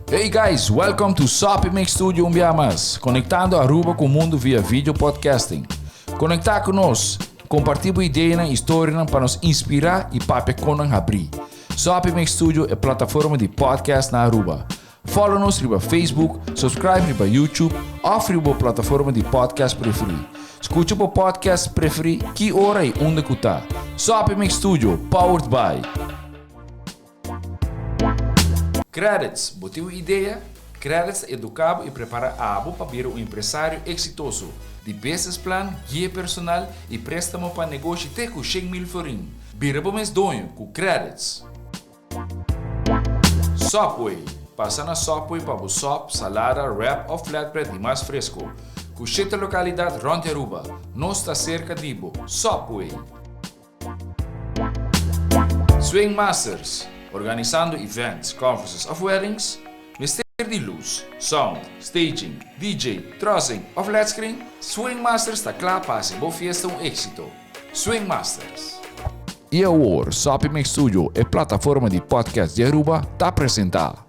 Hey guys, welcome to Sopi Mix Studio Umbiamas, conectando Aruba com o mundo via vídeo podcasting. Conectar conosco, compartilhar ideias e histórias para nos inspirar e para nos abrir. Sopi Mix Studio é a plataforma de podcast na Aruba. Follow-nos no Facebook, subscribe no YouTube ou na plataforma de podcast preferida. Escute o podcast preferido que hora e onde está. Sopi Mix Studio, powered by Credits, botiu ideia? Credits educa e prepara abo para ser um empresário exitoso. De business plan, guia personal e préstamo para negócio até com 100,000 forinhos. Bira para mês donho com Credits. Subway. Passa na Subway para o sop, salada, wrap ou flatbread e mais fresco. Com 7 localidades rond Aruba. Nós está cerca de Ibo. Subway. Swing Masters. Organizando events, conferences of weddings, mistério de luz, sound, staging, DJ, trussing ou flat screen, Swing Masters está claro para ser boa fiesta um êxito. Swing Masters. E agora, Sopi Mix Studio é plataforma de podcast de Aruba, está apresentar.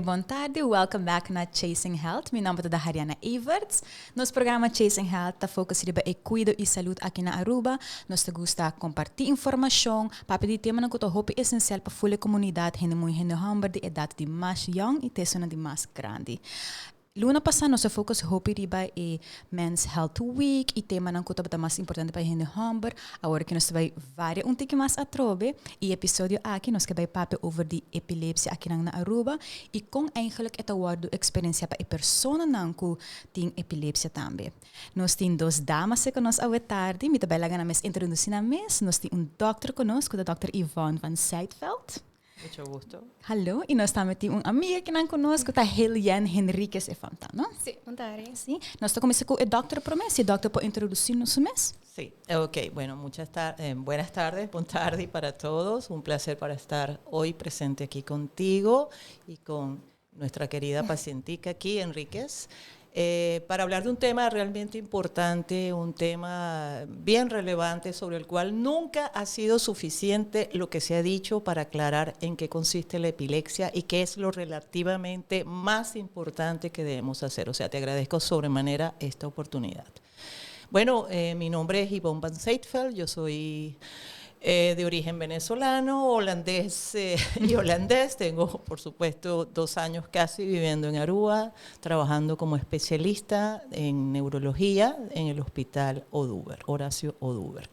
Bom tarde. Welcome back na Chasing Health. Meu nome é Dariana Everts. Nosso programa Chasing Health está focado em cuidado e saúde aqui na Aruba. Nós gostamos de compartilhar informação para pedir temas que é essencial para a comunidade, gente de idade de mais young e pessoas de mais grande. Luna passada, nosso foco é Men's Health Week e tema não é mais importante para a gente Humber. Agora que nós vai variar tique mais atrobe e episódio aqui nós vai papo over de epilepsia aqui na Aruba e com eigenlijk esta word experiência para a pessoa não que tem epilepsia também. Nós temos duas damas conosco hoje tarde, me também lá mes introduzir na mes. Nós temos dokter conosco, o Dr. Yvonne van Zijtveld. Mucho gusto. Hallo, e nós também temos uma amiga que não conosco, a Helene Henriquez Efanta, não? Sim, bom tarde. Sim, nós estamos começando com o Dr. Promesse, o Dr. pode introduzir-nos mes? Sí, ok. Bueno, buenas tardes, buen tarde para todos. Un placer para estar hoy presente aquí contigo y con nuestra querida pacientica aquí, Enríquez. Para hablar de un tema realmente importante, un tema bien relevante sobre el cual nunca ha sido suficiente lo que se ha dicho para aclarar en qué consiste la epilepsia y qué es lo relativamente más importante que debemos hacer. O sea, te agradezco sobremanera esta oportunidad. Bueno, mi nombre es Yvonne van Zijtveld, yo soy de origen venezolano, holandés y holandés. Tengo, por supuesto, 2 años casi viviendo en Aruba, trabajando como especialista en neurología en el hospital Oduber, Horacio Oduber.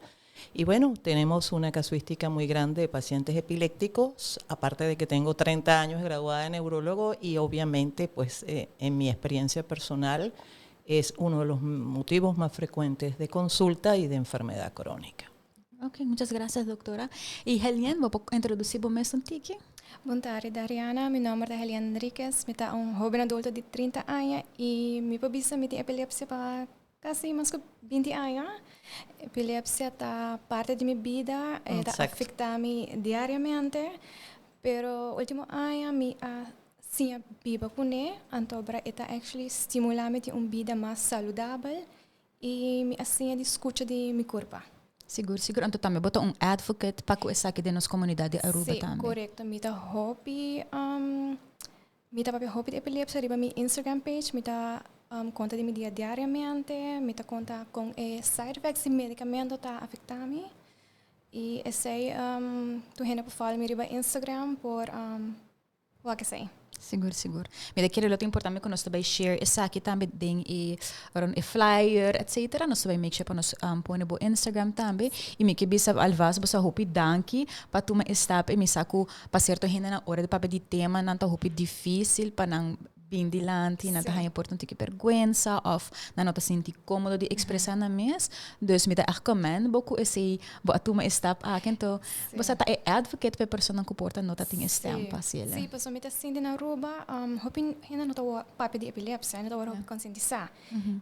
Y bueno, tenemos una casuística muy grande de pacientes epilépticos, aparte de que tengo 30 años graduada de neurólogo y obviamente, pues, en mi experiencia personal, es uno de los motivos más frecuentes de consulta y de enfermedad crónica. Ok, muchas gracias, doctora. E Helene, vou introduzir você um tique? Bom tarde, Dariana. Meu nome é Helene Enriquez. Eu sou jovem adulto de 30 anos e me pobisa me tem epilepsia para quase mais de 20 anos. Epilepsia está parte de minha vida, está afetando-me diariamente, pero último ano me sim viva com ele, então está actually estimulando-me a uma vida mais saudável e me assim de escuta de meu corpo. Seguro. Então também botar um advocate para que aqui da nossa comunidade de Aruba também. Sim, correto. Mita hobby de epilepsia riba mi Instagram page, mita conta de mi dia diariamente, mita conta com side effects e medicamento tá afetando-me. E esse tu rende para falar mi riba Instagram por o que sei. Seguro. Me daquele lote importante que nós também share essa aqui também tem e flyer, etc. Nós também make sure para nós pôr no Instagram também e me que bisa alvas você hopi danki para tu me stop e me saco para certo ainda na hora de papel de tema não tá hopi difícil para não bem dilante, não tá por não ter vergüenza, of não tá sentir cômodo de expressar na mes. Dus me dá recomendo beaucoup esse, bo atuma step então, você tá advocate para pessoa que porta nota tem estampa, sim, pues me tá sentindo na Aruba, hoping hina não tá papi de epilepsia, não tá hora conscientizar.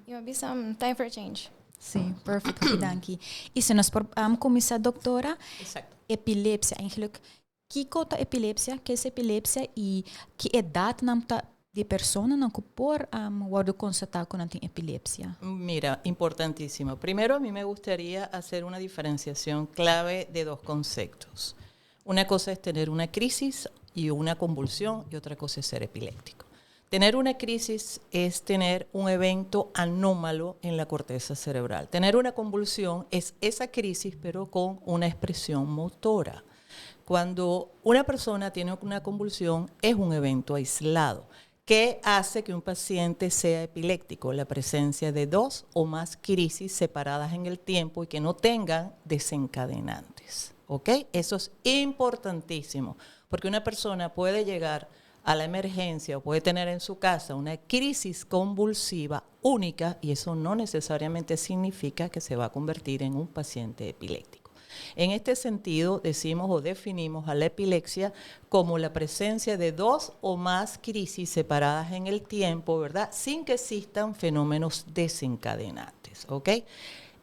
E eu bisa time for change. Sim, perfect, dankie. E se nós começar doutora, Exacto. epilepsia, eigenlijk, que cota epilepsia, que é epilepsia e que idade não tá de persona não que por guardo constatar con epilepsia? Mira, importantísimo. Primero, a mí me gustaría hacer una diferenciación clave de dos conceptos. Una cosa es tener una crisis y una convulsión, y otra cosa es ser epiléptico. Tener una crisis es tener un evento anómalo en la corteza cerebral. Tener una convulsión es esa crisis, pero con una expresión motora. Cuando una persona tiene una convulsión, es un evento aislado. ¿Qué hace que un paciente sea epiléptico? La presencia de 2 o más crisis separadas en el tiempo y que no tengan desencadenantes. ¿Ok? Eso es importantísimo, porque una persona puede llegar a la emergencia o puede tener en su casa una crisis convulsiva única y eso no necesariamente significa que se va a convertir en un paciente epiléptico. En este sentido, decimos o definimos a la epilepsia como la presencia de 2 o más crisis separadas en el tiempo, ¿verdad? Sin que existan fenómenos desencadenantes, ¿ok?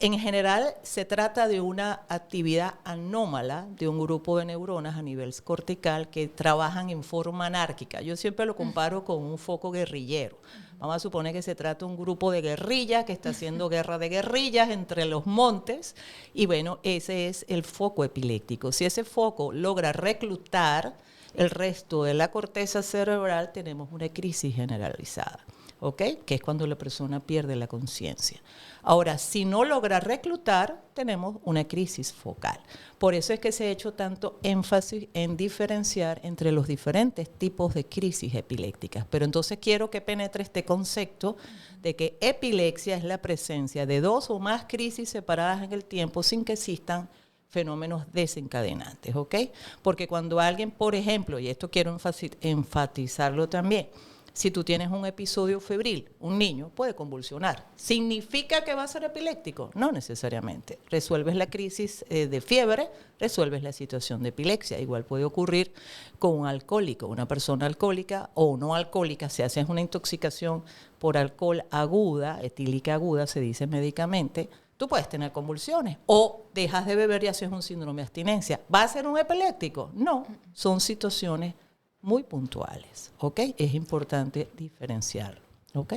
En general, se trata de una actividad anómala de un grupo de neuronas a nivel cortical que trabajan en forma anárquica. Yo siempre lo comparo con un foco guerrillero. Vamos a suponer que se trata de un grupo de guerrillas que está haciendo guerra de guerrillas entre los montes y bueno, ese es el foco epiléptico. Si ese foco logra reclutar el resto de la corteza cerebral, tenemos una crisis generalizada, ¿ok? Que es cuando la persona pierde la conciencia. Ahora, si no logra reclutar, tenemos una crisis focal. Por eso es que se ha hecho tanto énfasis en diferenciar entre los diferentes tipos de crisis epilépticas. Pero entonces quiero que penetre este concepto de que epilepsia es la presencia de 2 o más crisis separadas en el tiempo sin que existan fenómenos desencadenantes, ¿ok? Porque cuando alguien, por ejemplo, y esto quiero enfatizarlo también, si tú tienes un episodio febril, un niño puede convulsionar. ¿Significa que va a ser epiléptico? No necesariamente. Resuelves la crisis de fiebre, resuelves la situación de epilepsia. Igual puede ocurrir con un alcohólico, una persona alcohólica o no alcohólica. Si haces una intoxicación por alcohol aguda, etílica aguda, se dice médicamente, tú puedes tener convulsiones o dejas de beber y haces un síndrome de abstinencia. ¿Va a ser un epiléptico? No, son situaciones muy puntuales, ¿ok? Es importante diferenciarlo, ¿ok?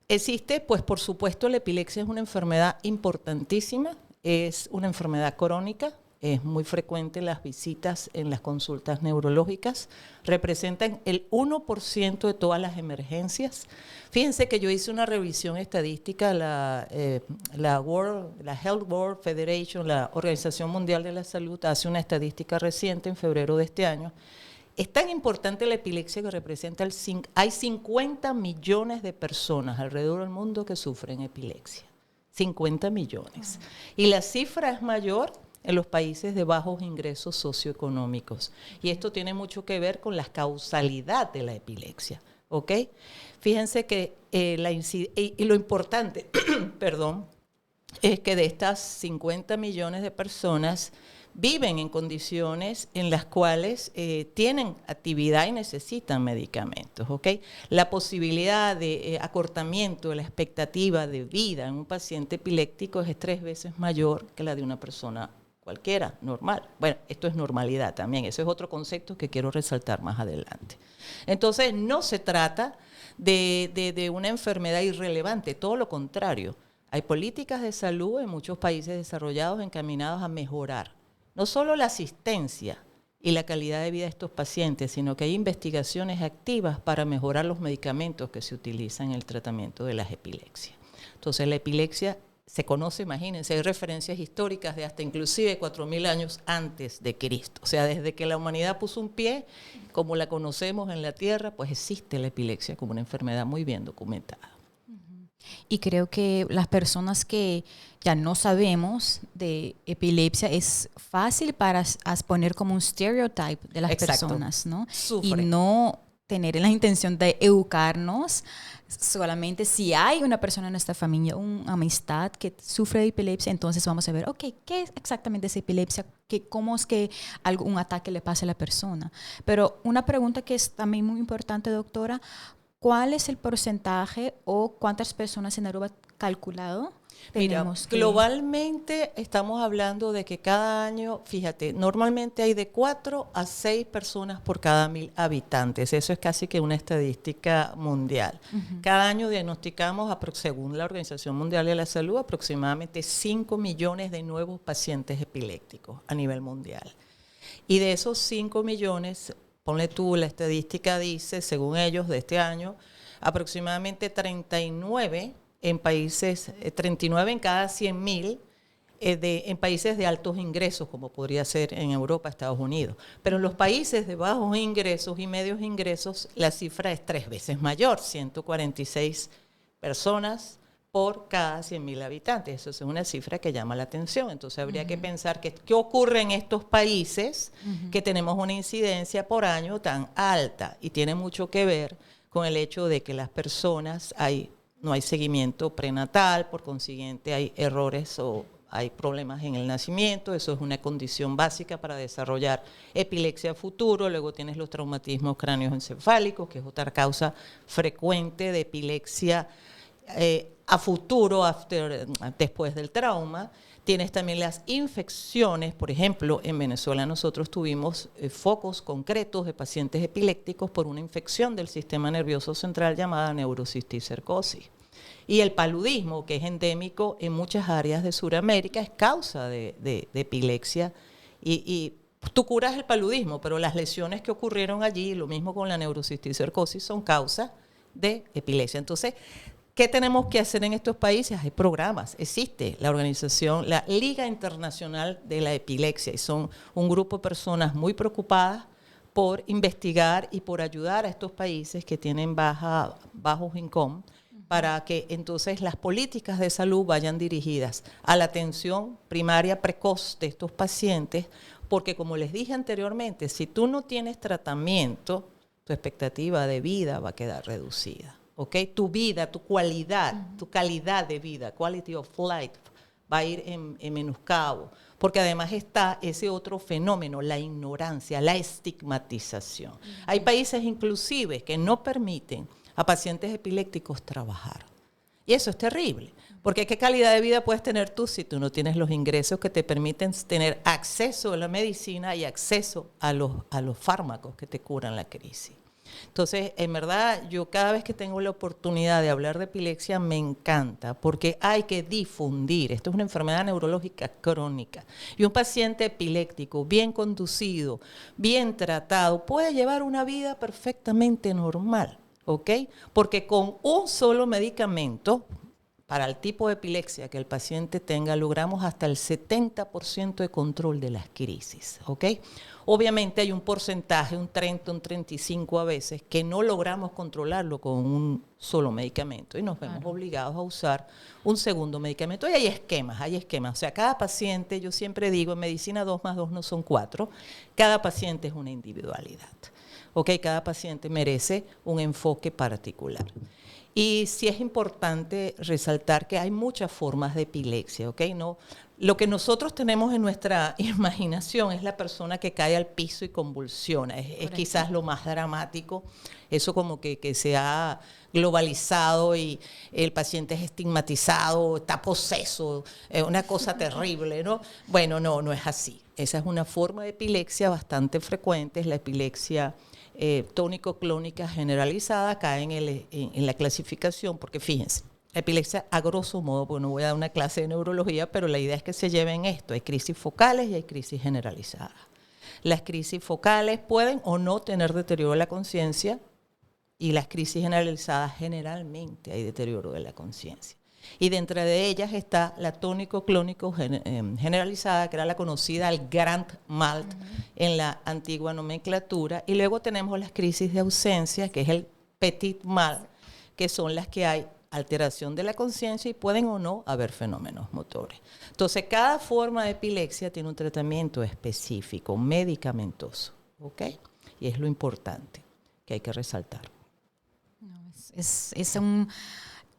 Existe, pues por supuesto, la epilepsia es una enfermedad importantísima, es una enfermedad crónica, es muy frecuente las visitas en las consultas neurológicas, representan el 1% de todas las emergencias. Fíjense que yo hice una revisión estadística, la Health World Federation, la Organización Mundial de la Salud, hace una estadística reciente en febrero de este año. Es tan importante la epilepsia que representa hay 50 millones de personas alrededor del mundo que sufren epilepsia. 50 millones. Y la cifra es mayor en los países de bajos ingresos socioeconómicos. Y esto tiene mucho que ver con la causalidad de la epilepsia, ¿ok? Fíjense que lo importante, perdón, es que de estas 50 millones de personas viven en condiciones en las cuales tienen actividad y necesitan medicamentos, ¿ok? La posibilidad de acortamiento de la expectativa de vida en un paciente epiléptico es 3 veces mayor que la de una persona cualquiera, normal. Bueno, esto es normalidad también, eso es otro concepto que quiero resaltar más adelante. Entonces, no se trata de una enfermedad irrelevante, todo lo contrario. Hay políticas de salud en muchos países desarrollados encaminados a mejorar no solo la asistencia y la calidad de vida de estos pacientes, sino que hay investigaciones activas para mejorar los medicamentos que se utilizan en el tratamiento de las epilepsias. Entonces, la epilepsia se conoce, imagínense, hay referencias históricas de hasta inclusive 4.000 años antes de Cristo. O sea, desde que la humanidad puso un pie, como la conocemos en la Tierra, pues existe la epilepsia como una enfermedad muy bien documentada. Y creo que las personas que ya no sabemos de epilepsia es fácil para poner como un stereotype de las Exacto. personas, ¿no? Sufren. Y no tener la intención de educarnos. Solamente si hay una persona en nuestra familia, una amistad que sufre de epilepsia, entonces vamos a ver, ok, ¿qué es exactamente esa epilepsia? ¿Cómo es que un ataque le pasa a la persona? Pero una pregunta que es también muy importante, doctora, ¿cuál es el porcentaje o cuántas personas en Aruba calculado tenemos? Mira, globalmente estamos hablando de que cada año, fíjate, normalmente hay de 4 a 6 personas por cada 1000 habitantes. Eso es casi que una estadística mundial. Cada año diagnosticamos, según la Organización Mundial de la Salud, aproximadamente 5 millones de nuevos pacientes epilépticos a nivel mundial. Y de esos 5 millones, ponle tú, la estadística dice, según ellos, de este año, aproximadamente 39 en países, 39 en cada 100.000 en países de altos ingresos, como podría ser en Europa, Estados Unidos. Pero en los países de bajos ingresos y medios ingresos, la cifra es 3 veces mayor, 146 personas por cada 100.000 habitantes. Eso es una cifra que llama la atención. Entonces habría que pensar qué ocurre en estos países que tenemos una incidencia por año tan alta, y tiene mucho que ver con el hecho de que las personas no hay seguimiento prenatal, por consiguiente hay errores o hay problemas en el nacimiento. Eso es una condición básica para desarrollar epilepsia a futuro. Luego tienes los traumatismos cráneoencefálicos, que es otra causa frecuente de epilepsia a futuro, después del trauma. Tienes también las infecciones. Por ejemplo, en Venezuela nosotros tuvimos focos concretos de pacientes epilépticos por una infección del sistema nervioso central llamada neurocisticercosis. Y el paludismo, que es endémico en muchas áreas de Sudamérica, es causa de epilepsia. Y tú curas el paludismo, pero las lesiones que ocurrieron allí, lo mismo con la neurocisticercosis, son causa de epilepsia. Entonces, ¿qué tenemos que hacer en estos países? Hay programas. Existe la organización, la Liga Internacional de la Epilepsia, y son un grupo de personas muy preocupadas por investigar y por ayudar a estos países que tienen bajos income, para que entonces las políticas de salud vayan dirigidas a la atención primaria precoz de estos pacientes, porque como les dije anteriormente, si tú no tienes tratamiento, tu expectativa de vida va a quedar reducida. ¿Okay? Tu vida, tu calidad de vida, quality of life, va a ir en menoscabo, porque además está ese otro fenómeno, la ignorancia, la estigmatización. Hay países inclusive que no permiten a pacientes epilépticos trabajar. Y eso es terrible, porque ¿qué calidad de vida puedes tener tú si tú no tienes los ingresos que te permiten tener acceso a la medicina y acceso a los fármacos que te curan la crisis? Entonces, en verdad, yo cada vez que tengo la oportunidad de hablar de epilepsia me encanta, porque hay que difundir. Esto es una enfermedad neurológica crónica. Y un paciente epiléptico bien conducido, bien tratado, puede llevar una vida perfectamente normal, ¿ok? Porque con un solo medicamento, para el tipo de epilepsia que el paciente tenga, logramos hasta el 70% de control de las crisis, ¿ok? Obviamente hay un porcentaje, un 30, un 35 a veces, que no logramos controlarlo con un solo medicamento y nos vemos obligados a usar un segundo medicamento. Y hay esquemas. O sea, cada paciente, yo siempre digo, en medicina 2 más 2 no son 4, cada paciente es una individualidad, ¿ok? Cada paciente merece un enfoque particular. Y sí es importante resaltar que hay muchas formas de epilepsia, ¿ok? No, lo que nosotros tenemos en nuestra imaginación es la persona que cae al piso y convulsiona. Es quizás lo más dramático. Eso como que se ha globalizado y el paciente es estigmatizado, está poseso, una cosa terrible, ¿no? Bueno, no es así. Esa es una forma de epilepsia bastante frecuente, es la epilepsia tónico-clónica generalizada. Cae en la clasificación, porque fíjense, la epilepsia a grosso modo, porque no voy a dar una clase de neurología, pero la idea es que se lleven esto. Hay crisis focales y hay crisis generalizadas. Las crisis focales pueden o no tener deterioro de la conciencia, y las crisis generalizadas generalmente hay deterioro de la conciencia. Y dentro de ellas está la tónico-clónico generalizada, que era la conocida el Grand Mal en la antigua nomenclatura. Y luego tenemos las crisis de ausencia, que es el Petit Mal, que son las que hay alteración de la conciencia y pueden o no haber fenómenos motores. Entonces, cada forma de epilepsia tiene un tratamiento específico, medicamentoso, ¿ok? Y es lo importante, que hay que resaltar.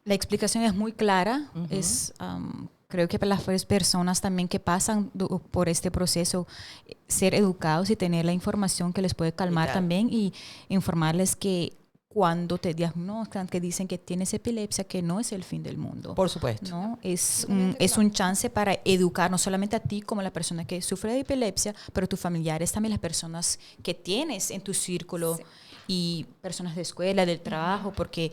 La explicación es muy clara. Creo que para las personas también que pasan por este proceso, ser educados y tener la información que les puede calmar también y informarles que cuando te diagnostican, que dicen que tienes epilepsia, que no es el fin del mundo. Por supuesto. ¿No? Es un chance para educar no solamente a ti como la persona que sufre de epilepsia, pero a tus familiares también, las personas que tienes en tu círculo y personas de escuela, del trabajo, porque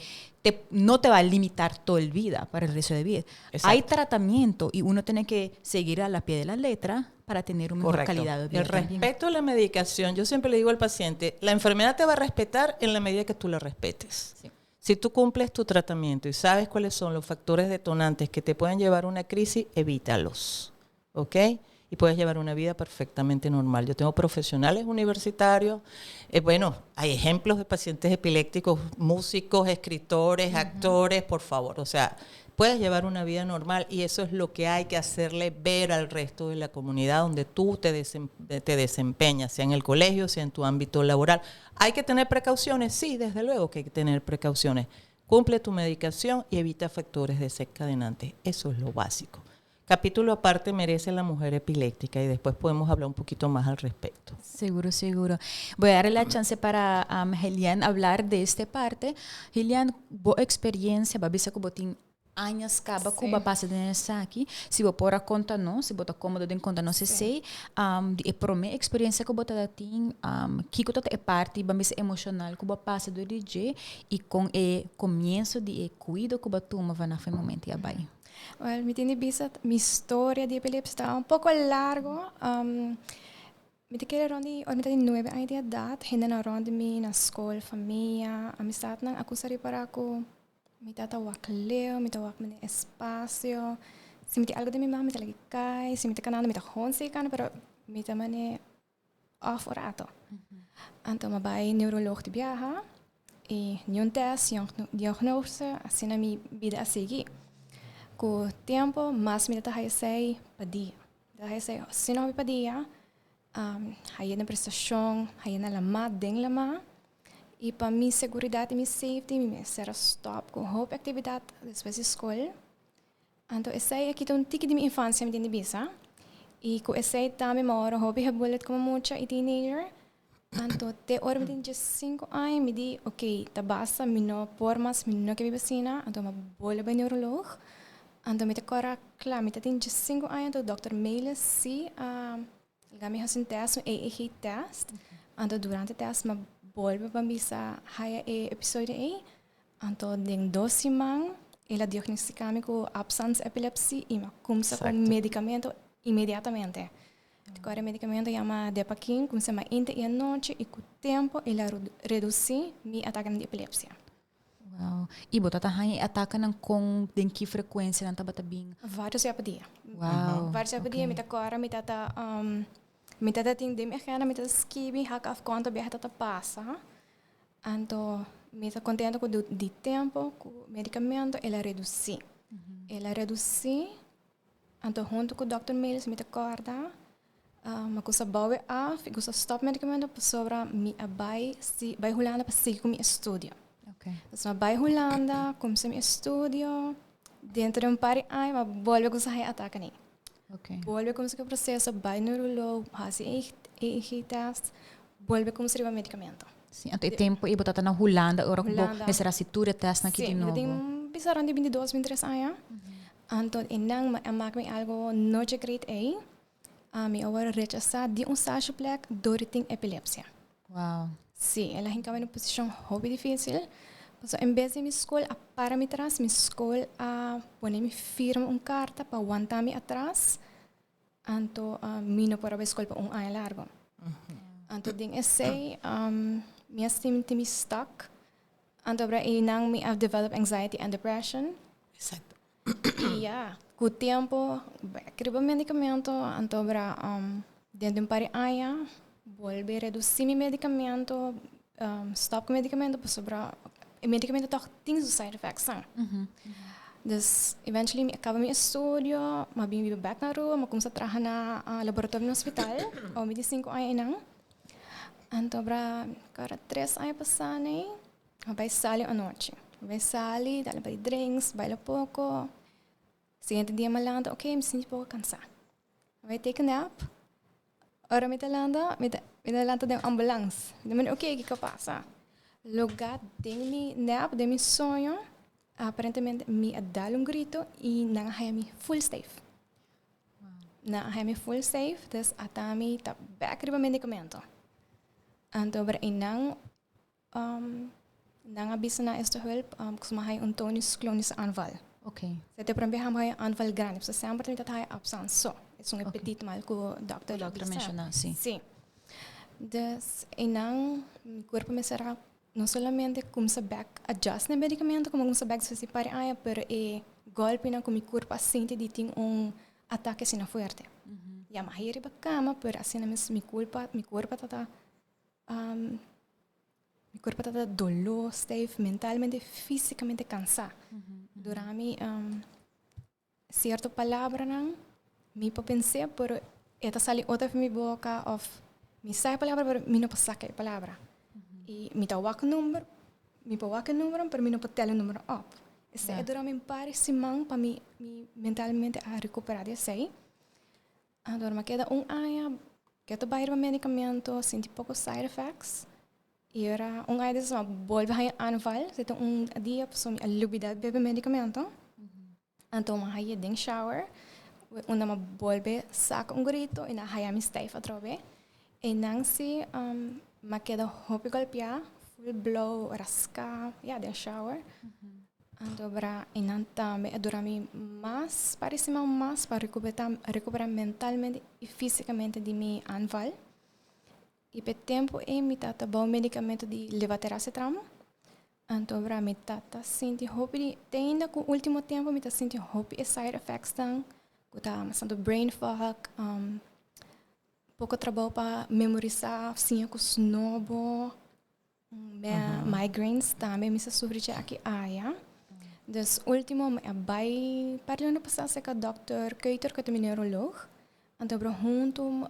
no te va a limitar toda la vida para el resto de vida. Exacto. Hay tratamiento y uno tiene que seguir a la pie de la letra para tener una mejor calidad de vida. El respeto a la medicación, yo siempre le digo al paciente, la enfermedad te va a respetar en la medida que tú la respetes. Sí. Si tú cumples tu tratamiento y sabes cuáles son los factores detonantes que te pueden llevar a una crisis, evítalos, ¿ok? Y puedes llevar una vida perfectamente normal. Yo tengo profesionales universitarios, hay ejemplos de pacientes epilépticos, músicos, escritores, actores, por favor, o sea, puedes llevar una vida normal y eso es lo que hay que hacerle ver al resto de la comunidad donde tú te desempeñas, sea en el colegio, sea en tu ámbito laboral. ¿Hay que tener precauciones? Sí, desde luego que hay que tener precauciones. Cumple tu medicación y evita factores desencadenantes. Eso es lo básico. Capítulo aparte merece la mujer epiléptica y después podemos hablar un poquito más al respecto. Seguro. Voy a darle la chance para Helian hablar de esta parte. Helian, ¿vos experiencia, babisa que botín años caba Cuba pasa de aqui, se vos pora contar-nos, se vos está cómodo de contar-nos sei, de prome experiência que vos está tendo, que é parte bambis emocional que vos passa do DJ e com o começo de cuido que vos toma vai na foi momento e abai. Well, mi historia de epilepsia está un poco largo. Mi quiero rondi, or mi tenho 9 anos de idade, ainda na rondi mi na escola, família, amistade nang aku sari para ako. Mi tata wakleo, mi tawak mi espacio. Si mi te algo de mi mamá, mi te lagi kai, si mi te kanano, mi te honsi kan, pero mi te mane off orato. Anto mabay neurolog de viaja, e nyon test, diagnose, assim na mi vida a seguir. Com o tempo, mais me dá sei padia. Dá sei, se não me padia, aí na prestação, aí na lama, den lama. E para minha segurança e minha safety, me será stop com roupa atividade depois da escola. Então, esse aí aqui tem um tique de minha infância, me tem de bisa. E com esse aí também, uma hora, hobby é bullet como muita e teenager. Então, até hora me tem de 5 anos, me diz, ok, tá basta, me não por mais, me não que me vacina. Então, uma bolha para neurolog. Então, me agora, claro, me tem de 5 anos, então, o Dr. Meiles, se me faz um teste, um EEG test. Então, durante o teste, me volve para mim a episódio aí. Então, em 2 semanas, ela diagnosticou com absence de epilepsia e começa com medicamento imediatamente. Agora, o medicamento chama Depakin, começa a inte e a noite e com o tempo, ela reduz o ataque de epilepsia. Wow. E você está atacando com que frequência não está batendo? Vários dias por dia. Wow. Vários dias por dia, me tata ting de mexicana, me tata skibi, haka af quanto viaja tata passa. Então, me tá contente com o tempo, com o medicamento, ela reduzir. Ela reduzir, então, junto com o Dr. Meiles, me tá corda, mas com essa baue af, com essa stop medicamento, para sobra, me abai, vai Holanda para seguir com o meu estudo. Então, vai Holanda, comecei meu estudo, dentro de par de anos, mas volve com essa ataque nem. Vuelve como se o processo, vai neurolog, faz EEG test, vuelve como se o medicamento. Sim, até tempo e botar na Holanda, agora que será cintura test aqui de novo. Sim, tem pisaram de 22, 23 anos. Então, enang maak algo não de great aí. Mi agora rechazar de stage plek door tem epilepsia. Wow. Sim, ela ficava em uma posição hobby difícil. So, em vez de minha escola, para me trás, minha escola põe me firma carta para aguentar me atrás. Então, me não para a escola para ano largo. Então, tem esse, minha estima me stuck. Então, para inang me develop anxiety and depression. Exacto. E, com o tempo, escrevo medicamento. Então, para dentro de par de anos, volve a reduzir meu medicamento, stop com o medicamento, para sobrar. O medicamento toch tem side effects. Dus eventually me acaba meu estudo, mas bem back na rua, mas começa a trabalhar na laboratório no hospital, ao 25 anos. Então, cada 3 anos passando, vai sair à noite. Vai sair, dá para drinks, baila pouco. Seguinte dia, me landa, ok, me sinto um pouco cansado. Vai take a nap. Ora, me landa de ambulância. Eu ok, o que passa? Lugar de mi nap, de mi sonho, aparentemente, me dá grito e não é me full safe. Não é me full safe, então, até me tá back de medicamento. Então, não avisa na esta hulp, como é tonus clonis aanval. Ok. Você tem para mim um aanval grande, você sempre tem que estar absent. É um petit mal que o doctor mencionou, sim. Sim. Então, meu corpo me será não somente como se back adjust no medicamento, como se back se para aí, mas é golpe na como meu corpo sente de ter ataque assim forte. E a mais é bacana, mas assim meu corpo está meu corpo está dolor, steve, mentalmente, fisicamente cansado. Durante certa palavra não, me pensei, mas esta sali outra de minha boca, of me sai a palavra, mas me não posso sacar a palavra. E me dá o número, mas me não posso ter o número up. Isso é durante um par de semanas para me mentalmente a recuperar isso aí. Agora, me queda ano, que eu bairro medicamento, sinto pouco side effects. E era ano desses, volve a anval, então dia para me alubidar bebe medicamento. Então, eu den shower, onde eu volve saco grito e na haya me stay a trobe. E não se me queda hopi golpear, full blow, rascar, den shower. Então, também durante mais, parece mais para recuperar mentalmente e fisicamente de minha anval. E por tempo me tata bom medicamento de levatiracetam. Então, me tata senti hope ainda com o último tempo me tata senti hope e side effects tang, que tá passando brain fog, pouco trabalho para memorizar, sim, com snobo, migraines também me sofre aqui Dus último bij parlando passado com o Dr. Keuter, que é o neurologo, então junto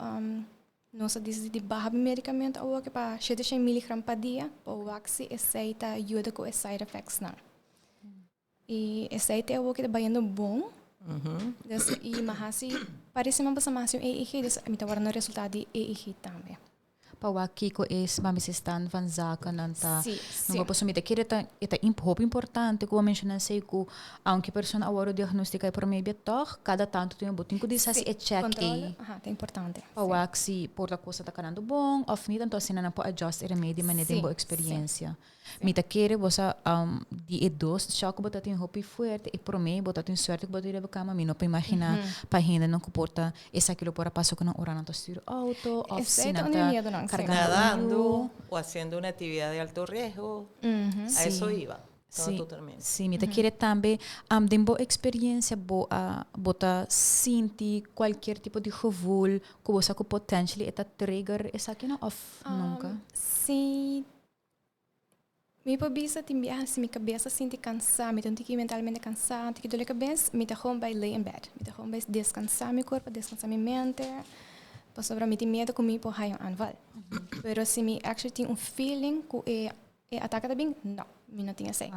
nós dizemos de barra medicamento ao que para 700 mg por dia, para o vaccine essa ajuda com os side effects não. E essa é o que está bem bom. Dus e mas parece uma pessoa mais EEG, dus me tá no resultado de EEG também. Para Kiko mami se stand van zaken não tá Sim. não posso me ter hope importante como mencionar sei que aunque persona agora diagnostica e por meio toch cada tanto tem botin que diz assim é check controle é importante para se por a coisa tá canando bom ou não então assim não pode adjust remédio mas tem boa experiência me tá querer você de dos choque botar tem hope forte e por meio botar tem sorte que botar ir cama me não pode imaginar para ainda não comporta essa aquilo por passo que não hora não tá estilo auto ou se não tá nadando o haciendo una actividad de alto riesgo. A eso iba. Totalmente. Sim, me querer também tem boa experiência, boa sentir qualquer tipo de gevoel que você que potentially está trigger essa aqui não off nunca. Sim. Me pobisa timbia se minha cabeça sente cansada, me tanto que mentalmente cansada, que dor de cabeça, me tá home by lay in bed, me tá home by descansar meu corpo, descansar minha mente. Sobre me tem medo comigo por raio anval. Pero se me actually tem feeling que ataca também, não tinha sei.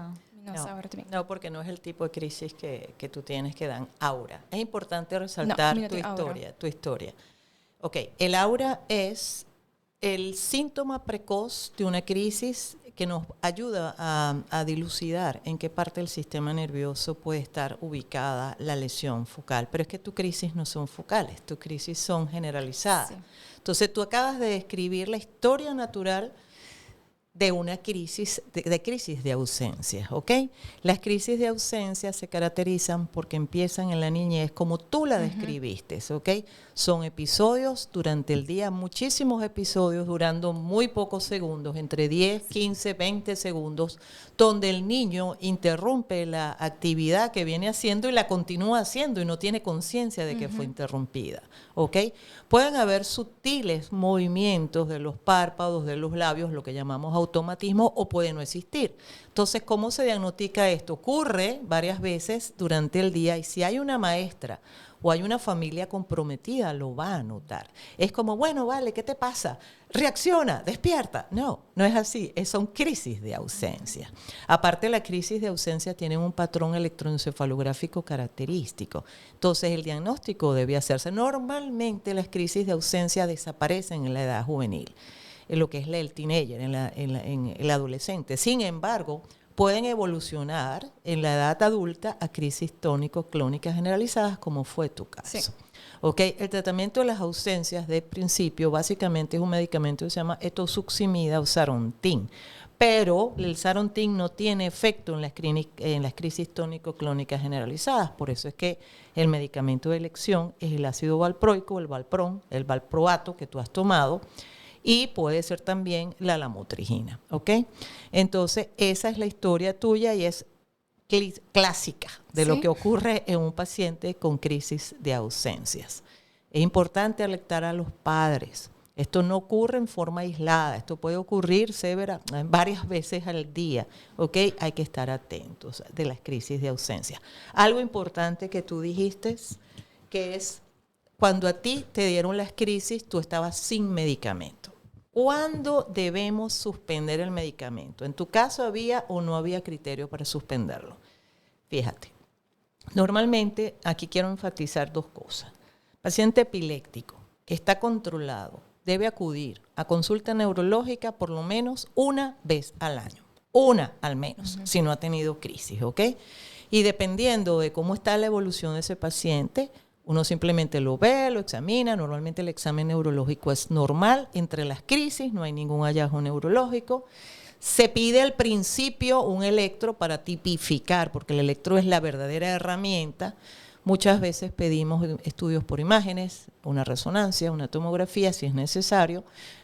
No, porque no es el tipo de crisis que tú tienes que dan aura. Es importante resaltar tu historia. Ok, el aura es el síntoma precoz de una crisis que nos ayuda a dilucidar en qué parte del sistema nervioso puede estar ubicada la lesión focal. Pero es que tus crisis no son focales, tus crisis son generalizadas. Sí. Entonces tú acabas de describir la historia natural de una crisis, de crisis de ausencia, ¿ok? Las crisis de ausencia se caracterizan porque empiezan en la niñez como tú la describiste, ¿ok? Son episodios durante el día, muchísimos episodios durando muy pocos segundos, entre 10, 15, 20 segundos, donde el niño interrumpe la actividad que viene haciendo y la continúa haciendo y no tiene conciencia de que fue interrumpida, ¿ok? Pueden haber sutiles movimientos de los párpados, de los labios, lo que llamamos automatismo, o puede no existir. Entonces, ¿cómo se diagnostica esto? Ocurre varias veces durante el día y si hay una maestra o hay una familia comprometida, lo va a notar. Es como, bueno, vale, ¿qué te pasa? Reacciona, despierta. No, no es así, son crisis de ausencia. Aparte, la crisis de ausencia tiene un patrón electroencefalográfico característico. Entonces, el diagnóstico debe hacerse. Normalmente las crisis de ausencia desaparecen en la edad juvenil, en lo que es el teenager, en el adolescente. Sin embargo, pueden evolucionar en la edad adulta a crisis tónico-clónicas generalizadas, como fue tu caso. Sí. Okay. El tratamiento de las ausencias de principio básicamente es un medicamento que se llama etosuximida o Sarontin, pero el Sarontin no tiene efecto en las crisis tónico-clónicas generalizadas. Por eso es que el medicamento de elección es el ácido valproico, el Valprón, el valproato que tú has tomado, y puede ser también la lamotrigina, ¿ok? Entonces, esa es la historia tuya y es clásica de lo que ocurre en un paciente con crisis de ausencias. Es importante alertar a los padres. Esto no ocurre en forma aislada, esto puede ocurrir varias veces al día, ¿ok? Hay que estar atentos de las crisis de ausencia. Algo importante que tú dijiste, que es cuando a ti te dieron las crisis, tú estabas sin medicamento. ¿Cuándo debemos suspender el medicamento? ¿En tu caso había o no había criterio para suspenderlo? Fíjate, normalmente aquí quiero enfatizar dos cosas. Paciente epiléptico que está controlado debe acudir a consulta neurológica por lo menos una vez al año. Una al menos, si no ha tenido crisis, ¿ok? Y dependiendo de cómo está la evolución de ese paciente, uno simplemente lo ve, lo examina. Normalmente el examen neurológico es normal entre las crisis, no hay ningún hallazgo neurológico. Se pide al principio un electro para tipificar, porque el electro es la verdadera herramienta. Muchas veces pedimos estudios por imágenes, una resonancia, una tomografía si es necesario,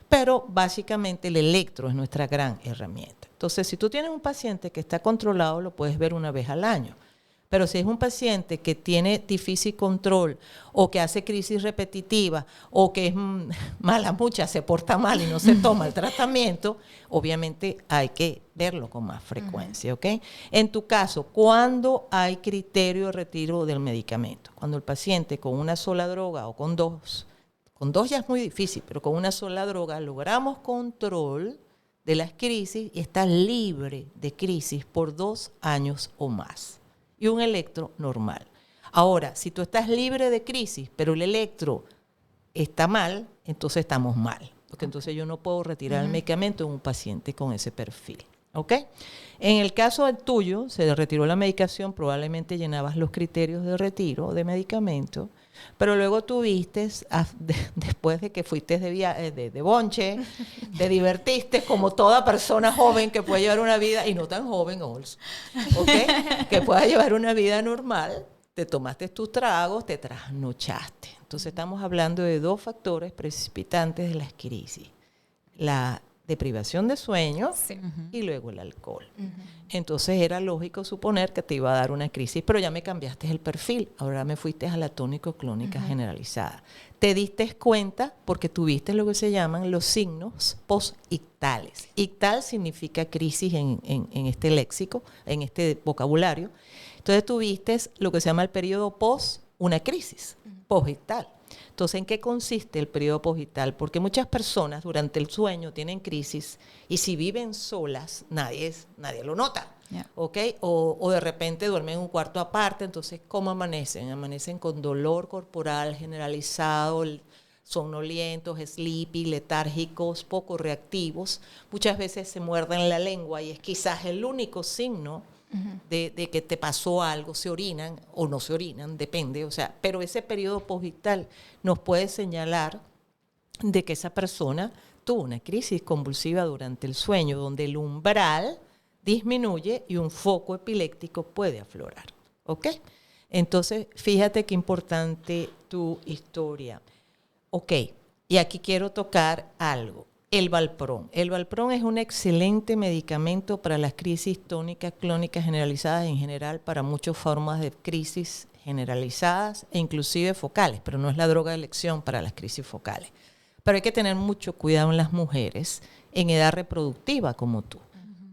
pero básicamente el electro es nuestra gran herramienta. Entonces, si tú tienes un paciente que está controlado, lo puedes ver una vez al año. Pero si es un paciente que tiene difícil control o que hace crisis repetitiva o que es mala mucha, se porta mal y no se toma el tratamiento, obviamente hay que verlo con más frecuencia, ¿ok? En tu caso, ¿cuándo hay criterio de retiro del medicamento? Cuando el paciente con una sola droga o con dos ya es muy difícil, pero con una sola droga logramos control de las crisis y está libre de crisis por 2 años o más. Y un electro normal. Ahora, si tú estás libre de crisis, pero el electro está mal, entonces estamos mal. Porque entonces yo no puedo retirar el medicamento en un paciente con ese perfil. ¿Ok? En el caso del tuyo, se retiró la medicación, probablemente llenabas los criterios de retiro de medicamento, pero luego tuviste, después de que fuiste de bonche, te divertiste como toda persona joven que puede llevar una vida, y no tan joven, Ols, ¿ok? Que pueda llevar una vida normal, te tomaste tus tragos, te trasnochaste. Entonces estamos hablando de 2 factores precipitantes de las crisis. La deprivación de sueño y luego el alcohol. Entonces era lógico suponer que te iba a dar una crisis, pero ya me cambiaste el perfil. Ahora me fuiste a la tónico-clónica generalizada. Te diste cuenta porque tuviste lo que se llaman los signos post-ictales. Ictal significa crisis en este léxico, en este vocabulario. Entonces tuviste lo que se llama el periodo post una crisis, post-ictal. Entonces, ¿en qué consiste el periodo posvital? Porque muchas personas durante el sueño tienen crisis y si viven solas, nadie lo nota. Yeah. ¿Okay? O de repente duermen en un cuarto aparte, entonces, ¿cómo amanecen? Amanecen con dolor corporal generalizado, somnolientos, sleepy, letárgicos, poco reactivos. Muchas veces se muerden la lengua y es quizás el único signo de que te pasó algo, se orinan o no se orinan, depende, o sea, pero ese periodo posvital nos puede señalar de que esa persona tuvo una crisis convulsiva durante el sueño, donde el umbral disminuye y un foco epiléptico puede aflorar, ¿ok? Entonces, fíjate qué importante tu historia. Ok, y aquí quiero tocar algo. El Valprón. El Valprón es un excelente medicamento para las crisis tónicas clónicas generalizadas en general, para muchas formas de crisis generalizadas e inclusive focales, pero no es la droga de elección para las crisis focales. Pero hay que tener mucho cuidado en las mujeres en edad reproductiva como tú,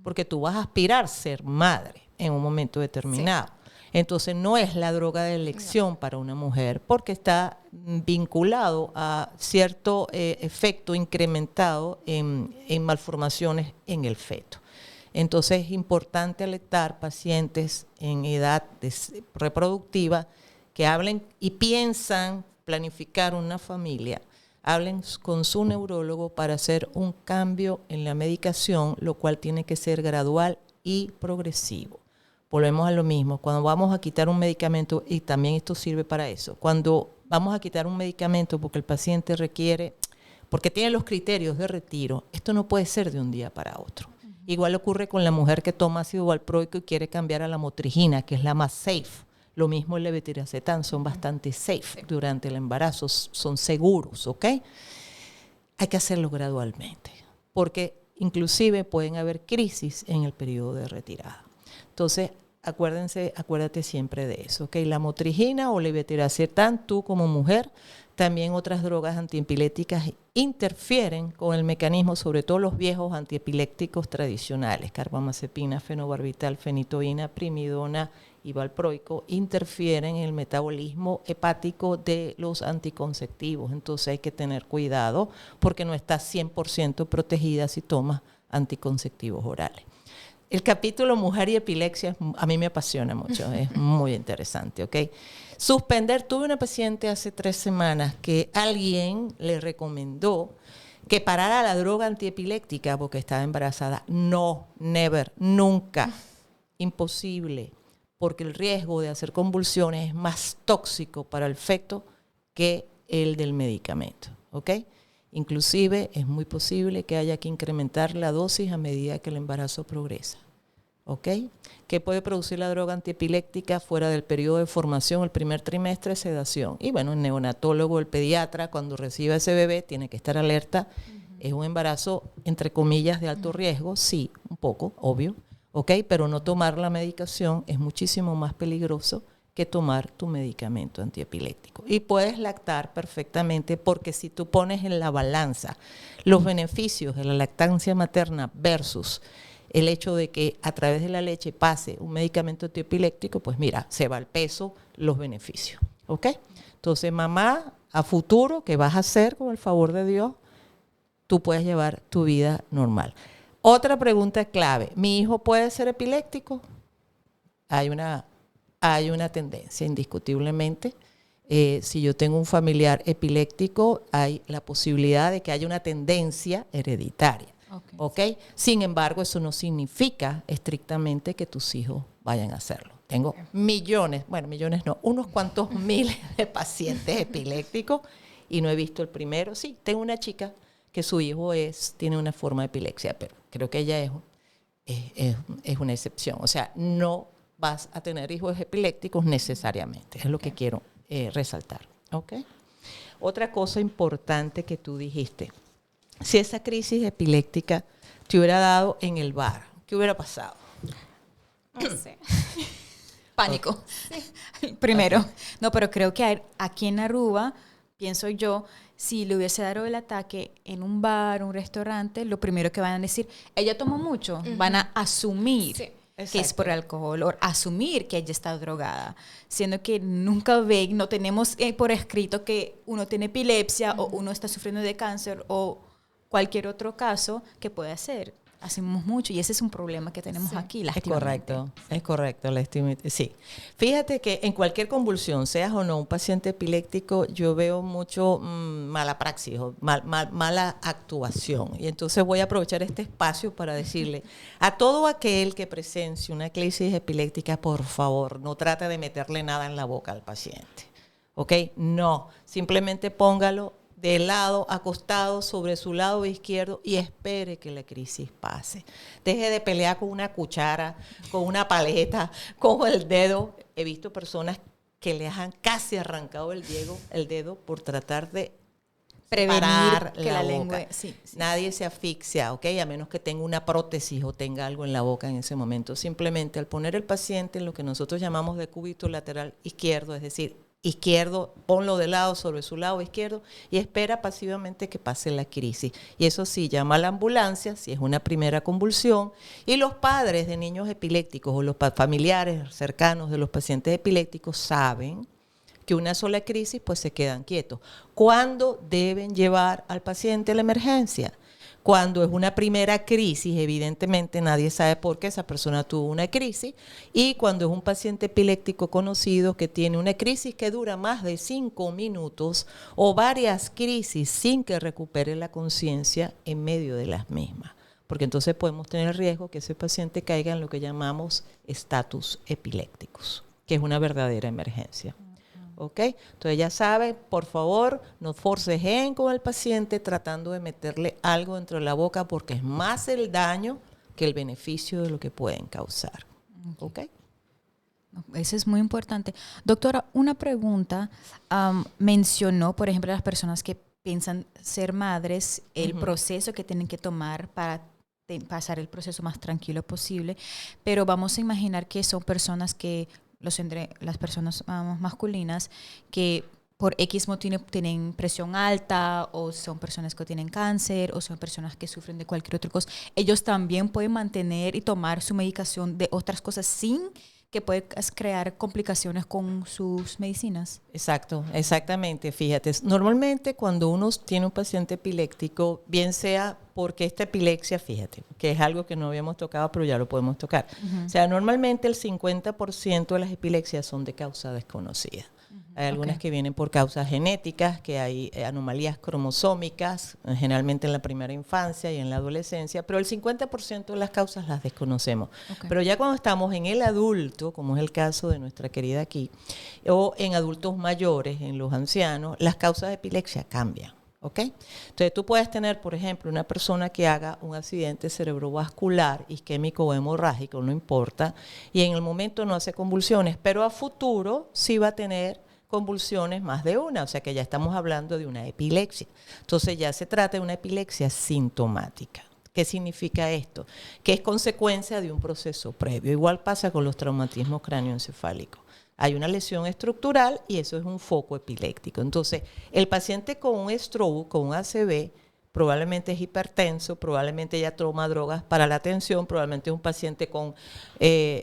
porque tú vas a aspirar a ser madre en un momento determinado. Sí. Entonces no es la droga de elección para una mujer porque está vinculado a cierto efecto incrementado en malformaciones en el feto. Entonces es importante alertar pacientes en edad reproductiva que hablen y piensan planificar una familia, hablen con su neurólogo para hacer un cambio en la medicación, lo cual tiene que ser gradual y progresivo. Volvemos a lo mismo, cuando vamos a quitar un medicamento, y también esto sirve para eso, cuando vamos a quitar un medicamento porque el paciente requiere, porque tiene los criterios de retiro, esto no puede ser de un día para otro. Igual ocurre con la mujer que toma ácido valproico y quiere cambiar a la motrigina, que es la más safe. Lo mismo el levetiracetam, son bastante safe durante el embarazo, son seguros, ¿ok? Hay que hacerlo gradualmente, porque inclusive pueden haber crisis en el periodo de retirada. Entonces, acuérdate siempre de eso, ¿ok? La motrigina o levetiracetam, tú como mujer, también otras drogas antiepilépticas interfieren con el mecanismo, sobre todo los viejos antiepilépticos tradicionales, carbamazepina, fenobarbital, fenitoína, primidona y valproico, interfieren en el metabolismo hepático de los anticonceptivos. Entonces hay que tener cuidado porque no estás 100% protegida si tomas anticonceptivos orales. El capítulo Mujer y Epilepsia a mí me apasiona mucho, es muy interesante, ¿ok? Suspender, tuve una paciente hace 3 semanas que alguien le recomendó que parara la droga antiepiléptica porque estaba embarazada. No, never, nunca, imposible, porque el riesgo de hacer convulsiones es más tóxico para el feto que el del medicamento, ¿ok? Inclusive es muy posible que haya que incrementar la dosis a medida que el embarazo progresa. ¿Ok? ¿Qué puede producir la droga antiepiléptica fuera del periodo de formación, el primer trimestre? Sedación. Y bueno, el neonatólogo, el pediatra, cuando reciba ese bebé, tiene que estar alerta. Es un embarazo, entre comillas, de alto riesgo. Sí, un poco, obvio. ¿Ok? Pero no tomar la medicación es muchísimo más peligroso que tomar tu medicamento antiepiléptico. Y puedes lactar perfectamente porque si tú pones en la balanza los beneficios de la lactancia materna versus el hecho de que a través de la leche pase un medicamento antiepiléptico, pues mira, se va al peso los beneficios. ¿Ok? Entonces, mamá, a futuro, ¿qué vas a hacer con el favor de Dios? Tú puedes llevar tu vida normal. Otra pregunta clave, ¿mi hijo puede ser epiléptico? Hay una tendencia, indiscutiblemente. Si yo tengo un familiar epiléptico, hay la posibilidad de que haya una tendencia hereditaria. Okay. Sin embargo, eso no significa estrictamente que tus hijos vayan a hacerlo. Tengo millones no, unos cuantos miles de pacientes epilépticos y no he visto el primero. Sí, tengo una chica que su hijo tiene una forma de epilepsia, pero creo que ella es una excepción. O sea, no vas a tener hijos epilépticos necesariamente, es lo que quiero resaltar. ¿Okay? Otra cosa importante que tú dijiste, si esa crisis epiléptica te hubiera dado en el bar, ¿qué hubiera pasado? No sé. Pánico. Sí. Primero. Okay. No, pero creo que aquí en Aruba, pienso yo, si le hubiese dado el ataque en un bar, un restaurante, lo primero que van a decir, ella tomó mucho, van a asumir que es por alcohol o asumir que ella está drogada, siendo que nunca ven, no tenemos por escrito que uno tiene epilepsia o uno está sufriendo de cáncer o cualquier otro caso que puede hacer. Hacemos mucho y ese es un problema que tenemos aquí, lastimosamente. Es correcto, sí. Fíjate que en cualquier convulsión, seas o no un paciente epiléptico, yo veo mucho mala praxis, mala actuación. Y entonces voy a aprovechar este espacio para decirle a todo aquel que presencie una crisis epiléptica, por favor, no trate de meterle nada en la boca al paciente. ¿Ok? No, simplemente póngalo de lado, acostado sobre su lado izquierdo y espere que la crisis pase. Deje de pelear con una cuchara, con una paleta, con el dedo. He visto personas que le han casi arrancado el dedo por tratar de prevenir que la lengua. Sí. Nadie se asfixia, ¿ok? A menos que tenga una prótesis o tenga algo en la boca en ese momento. Simplemente al poner el paciente en lo que nosotros llamamos decúbito lateral izquierdo, es decir, izquierdo, ponlo de lado sobre su lado izquierdo y espera pasivamente que pase la crisis. Y eso sí, llama a la ambulancia si es una primera convulsión. Y los padres de niños epilépticos o los familiares cercanos de los pacientes epilépticos saben que una sola crisis pues se quedan quietos. ¿Cuándo deben llevar al paciente a la emergencia? Cuando es una primera crisis, evidentemente nadie sabe por qué esa persona tuvo una crisis, y cuando es un paciente epiléptico conocido que tiene una crisis que dura más de 5 minutos o varias crisis sin que recupere la conciencia en medio de las mismas. Porque entonces podemos tener el riesgo que ese paciente caiga en lo que llamamos estatus epilépticos, que es una verdadera emergencia. ¿Ok? Entonces ya saben, por favor, no forcejeen con el paciente tratando de meterle algo dentro de la boca porque es más el daño que el beneficio de lo que pueden causar. ¿Ok? Eso es muy importante. Doctora, una pregunta. Mencionó, por ejemplo, las personas que piensan ser madres, el proceso que tienen que tomar para pasar el proceso más tranquilo posible, pero vamos a imaginar que son personas que las personas masculinas que por X motivo tienen presión alta, o son personas que tienen cáncer, o son personas que sufren de cualquier otra cosa. Ellos también pueden mantener y tomar su medicación de otras cosas sin que puedas crear complicaciones con sus medicinas. Exacto, exactamente. Fíjate, normalmente cuando uno tiene un paciente epiléptico, bien sea porque esta epilepsia, fíjate, que es algo que no habíamos tocado, pero ya lo podemos tocar. O sea, normalmente el 50% de las epilepsias son de causa desconocida. Hay algunas que vienen por causas genéticas, que hay anomalías cromosómicas, generalmente en la primera infancia y en la adolescencia, pero el 50% de las causas las desconocemos. Pero ya cuando estamos en el adulto, como es el caso de nuestra querida aquí, o en adultos mayores, en los ancianos, las causas de epilepsia cambian. ¿Ok? Entonces tú puedes tener, por ejemplo, una persona que haga un accidente cerebrovascular, isquémico o hemorrágico, no importa, y en el momento no hace convulsiones, pero a futuro sí va a tener convulsiones más de una, o sea que ya estamos hablando de una epilepsia. Entonces ya se trata de una epilepsia sintomática. ¿Qué significa esto? Que es consecuencia de un proceso previo. Igual pasa con los traumatismos cráneoencefálicos. Hay una lesión estructural y eso es un foco epiléptico. Entonces, el paciente con un stroke, con un ACV, probablemente es hipertenso, probablemente ya toma drogas para la tensión, probablemente es un paciente con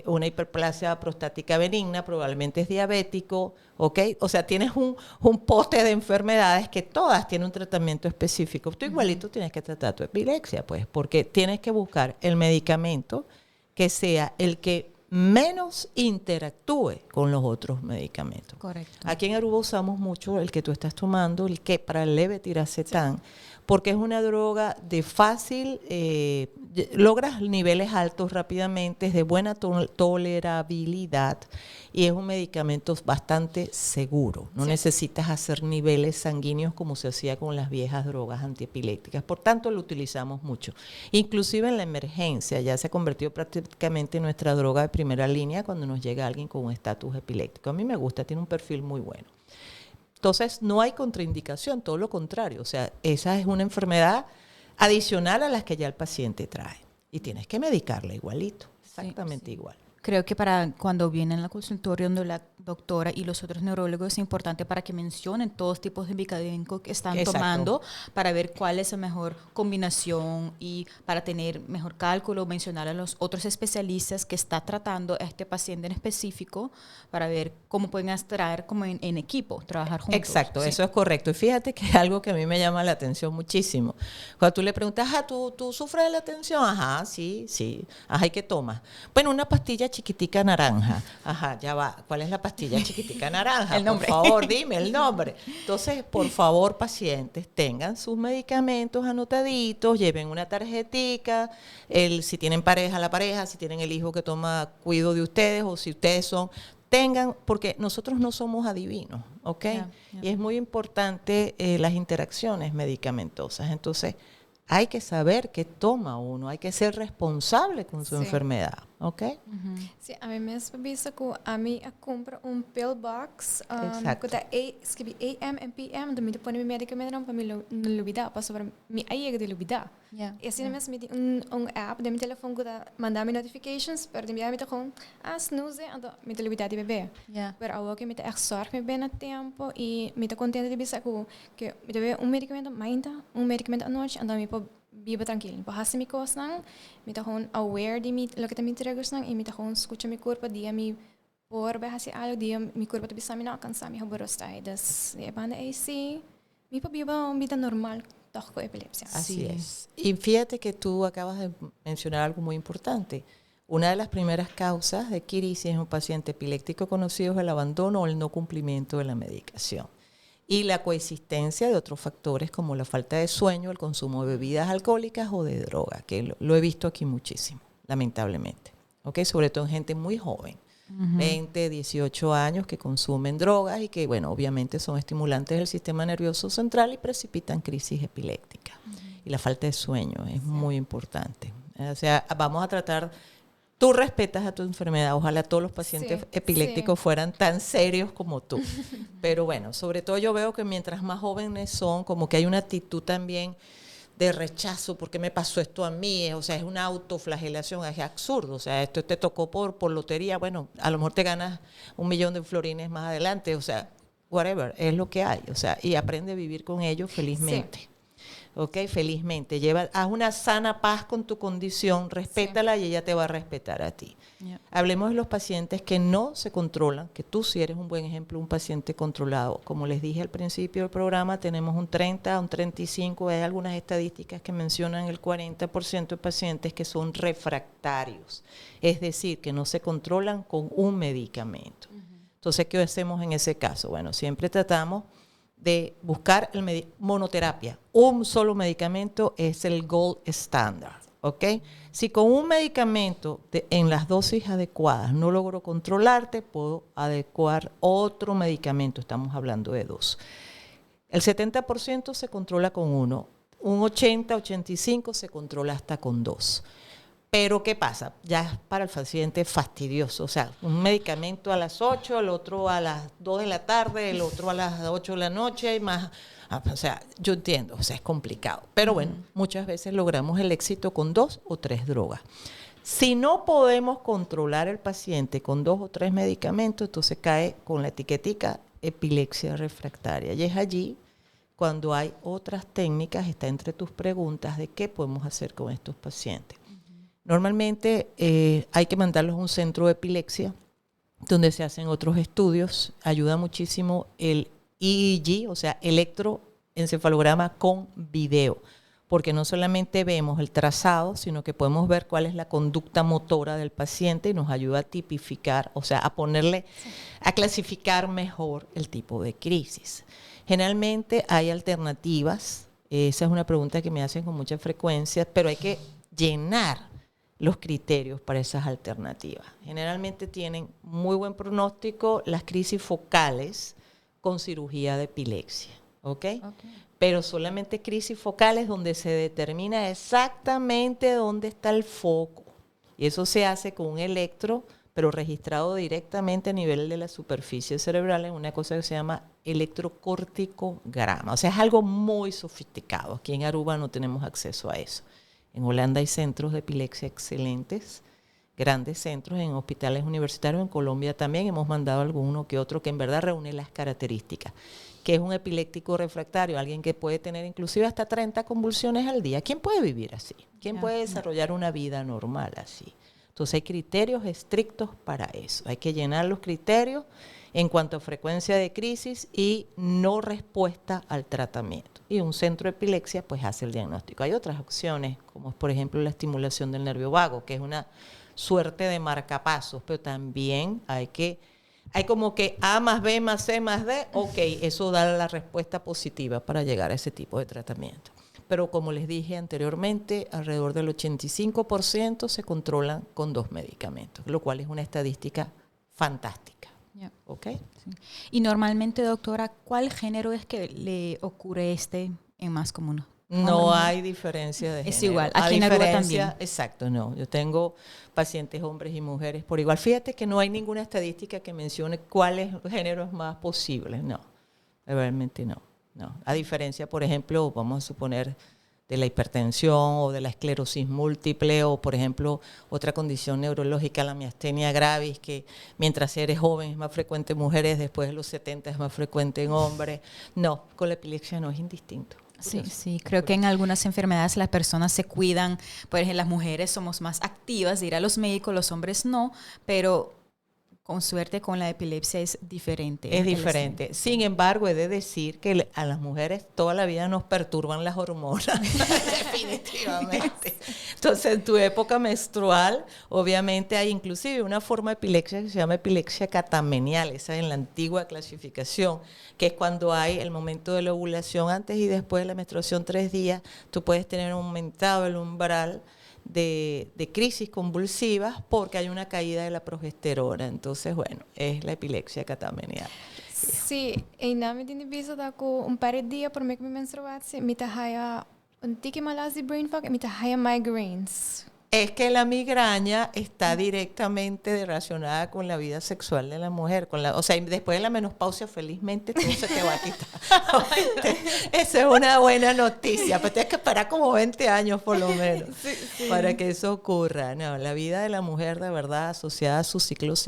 una hiperplasia prostática benigna, probablemente es diabético, ¿ok? O sea, tienes un pote de enfermedades que todas tienen un tratamiento específico. Tú igualito tienes que tratar tu epilepsia, pues, porque tienes que buscar el medicamento que sea el que menos interactúe con los otros medicamentos. Correcto. Aquí en Aruba usamos mucho el que tú estás tomando, el que para el levetiracetam, porque es una droga de fácil, logras niveles altos rápidamente, es de buena tolerabilidad y es un medicamento bastante seguro. No necesitas hacer niveles sanguíneos como se hacía con las viejas drogas antiepilépticas. Por tanto, lo utilizamos mucho. Inclusive en la emergencia ya se ha convertido prácticamente en nuestra droga de primera línea cuando nos llega alguien con un estatus epiléptico. A mí me gusta, tiene un perfil muy bueno. Entonces, no hay contraindicación, todo lo contrario. O sea, esa es una enfermedad adicional a las que ya el paciente trae. Y tienes que medicarla igualito, exactamente igual. Creo que para cuando vienen al consultorio donde la doctora y los otros neurólogos es importante para que mencionen todos tipos de medicamentos que están tomando para ver cuál es la mejor combinación y para tener mejor cálculo, mencionar a los otros especialistas que está tratando a este paciente en específico para ver cómo pueden extraer como en equipo, trabajar juntos. Exacto, eso es correcto. Y fíjate que es algo que a mí me llama la atención muchísimo. Cuando tú le preguntas, ¿tú sufres de la tensión? Ajá, sí. Ajá, ¿y qué tomas? Bueno, una pastilla chiquitica naranja. Ajá, ya va. ¿Cuál es la pastilla chiquitica naranja? El nombre. Por favor, dime el nombre. Entonces, por favor, pacientes, tengan sus medicamentos anotaditos, lleven una tarjetica, si tienen pareja, la pareja, si tienen el hijo que toma cuidado de ustedes o si ustedes son, tengan, porque nosotros no somos adivinos, ¿ok? Y es muy importante las interacciones medicamentosas. Entonces, hay que saber qué toma uno, hay que ser responsable con su enfermedad, ¿ok? Sí, a mí me has visto que a mí compro un pill box. Exacto. Que escrevi AM en PM, dan me pone mi medicamento para me não olvidar, para sobre mi aí de olvidar. Yeah. E assim mesmo me um app de meu telefone que mandar me notifications, para de me gewoon snooze, então me olvidar de beber. Yeah. Pero agora que me echt zorg me bem a tempo e me contente de pensar que me deve medicamento mainta, medicamento à noite, então me pode viva tranquilo. Bahasa mi kos nang, me ta gewoon aware di mi, lo que también triggers nang, y me ta gewoon escucha mi cuerpo, dia mi por bahasa algo, dia mi cuerpo te bisa mi na cansar mi hoborostai. Das de banda AC, mi pa viva un vida normal, toch con epilepsia. Así es. Y fíjate que tú acabas de mencionar algo muy importante. Una de las primeras causas de crisis en un paciente epiléptico conocido es el abandono o el no cumplimiento de la medicación. Y la coexistencia de otros factores como la falta de sueño, el consumo de bebidas alcohólicas o de droga, que lo he visto aquí muchísimo, lamentablemente. ¿Okay? Sobre todo en gente muy joven, 20, 18 años que consumen drogas y que, bueno, obviamente son estimulantes del sistema nervioso central y precipitan crisis epilépticas. Y la falta de sueño es muy importante. O sea, vamos a tratar... Tú respetas a tu enfermedad, ojalá todos los pacientes epilépticos fueran tan serios como tú. Pero bueno, sobre todo yo veo que mientras más jóvenes son, como que hay una actitud también de rechazo, ¿por qué me pasó esto a mí? O sea, es una autoflagelación, es absurdo. O sea, esto te tocó por lotería, bueno, a lo mejor te ganas 1 millón de florines más adelante, o sea, whatever, es lo que hay. O sea, y aprende a vivir con ello felizmente. Sí. ¿Ok? Felizmente. Haz una sana paz con tu condición, respétala y ella te va a respetar a ti. Yeah. Hablemos de los pacientes que no se controlan, que tú sí eres un buen ejemplo, un paciente controlado. Como les dije al principio del programa, tenemos un 30, un 35, hay algunas estadísticas que mencionan el 40% de pacientes que son refractarios, es decir, que no se controlan con un medicamento. Entonces, ¿qué hacemos en ese caso? Bueno, siempre tratamos de buscar monoterapia. Un solo medicamento es el gold standard, ¿ok? Si con un medicamento en las dosis adecuadas no logro controlarte, puedo adecuar otro medicamento, estamos hablando de 2. El 70% se controla con 1, un 80-85% se controla hasta con 2. Pero ¿qué pasa? Ya es para el paciente fastidioso. O sea, un medicamento a las 8, el otro a las 2 de la tarde, el otro a las 8 de la noche y más. O sea, yo entiendo, o sea, es complicado. Pero bueno, muchas veces logramos el éxito con 2 o 3 drogas. Si no podemos controlar el paciente con 2 o 3 medicamentos, entonces cae con la etiquetica epilepsia refractaria. Y es allí cuando hay otras técnicas, está entre tus preguntas de qué podemos hacer con estos pacientes. Normalmente hay que mandarlos a un centro de epilepsia donde se hacen otros estudios. Ayuda muchísimo el EEG, o sea, electroencefalograma con video, porque no solamente vemos el trazado, sino que podemos ver cuál es la conducta motora del paciente y nos ayuda a tipificar, o sea, a clasificar mejor el tipo de crisis. Generalmente hay alternativas, esa es una pregunta que me hacen con mucha frecuencia, pero hay que llenar los criterios para esas alternativas. Generalmente tienen muy buen pronóstico las crisis focales con cirugía de epilepsia, ¿ok? Pero solamente crisis focales donde se determina exactamente dónde está el foco. Y eso se hace con un electro, pero registrado directamente a nivel de la superficie cerebral en una cosa que se llama electrocorticograma. O sea, es algo muy sofisticado. Aquí en Aruba no tenemos acceso a eso. En Holanda hay centros de epilepsia excelentes, grandes centros en hospitales universitarios. En Colombia también hemos mandado alguno que otro que en verdad reúne las características. ¿Qué es un epiléptico refractario? Alguien que puede tener inclusive hasta 30 convulsiones al día. ¿Quién puede vivir así? ¿Quién puede desarrollar una vida normal así? Entonces hay criterios estrictos para eso. Hay que llenar los criterios en cuanto a frecuencia de crisis y no respuesta al tratamiento. Y un centro de epilepsia pues hace el diagnóstico. Hay otras opciones, como es por ejemplo la estimulación del nervio vago, que es una suerte de marcapasos, pero también hay como que A más B más C más D, ok, eso da la respuesta positiva para llegar a ese tipo de tratamiento. Pero como les dije anteriormente, alrededor del 85% se controlan con 2 medicamentos, lo cual es una estadística fantástica. Yeah. ¿Okay? Sí. Y normalmente, doctora, ¿cuál género es que le ocurre en más común? No hay diferencia de Es género. igual, aquí en Aruba también. Exacto, no. Yo tengo pacientes hombres y mujeres por igual. Fíjate que no hay ninguna estadística que mencione cuál género es más posible. No, realmente no. A diferencia, por ejemplo, vamos a suponer de la hipertensión o de la esclerosis múltiple o, por ejemplo, otra condición neurológica, la miastenia gravis, que mientras eres joven es más frecuente en mujeres, después de los 70 es más frecuente en hombres. No, con la epilepsia no, es indistinto. Sí, creo que en algunas enfermedades las personas se cuidan, por ejemplo, las mujeres somos más activas de ir a los médicos, los hombres no, pero con suerte con la epilepsia es diferente. Es diferente. Sin embargo, he de decir que a las mujeres toda la vida nos perturban las hormonas, definitivamente. Entonces, en tu época menstrual, obviamente hay inclusive una forma de epilepsia que se llama epilepsia catamenial, esa en la antigua clasificación, que es cuando hay el momento de la ovulación antes y después de la menstruación 3 días, tú puedes tener aumentado el umbral de crisis convulsivas porque hay una caída de la progesterona. Entonces, bueno, es la epilepsia catamenial. Sí, en nami din ibiso dako par de días por mi menstruatie, mita haya un tiki malas de brain fog, mita haya migraines. Es que la migraña está directamente relacionada con la vida sexual de la mujer, o sea, después de la menopausia felizmente todo se te va a quitar. Esa es una buena noticia, pero tienes que esperar como 20 años por lo menos para que eso ocurra. No, la vida de la mujer de verdad asociada a sus ciclos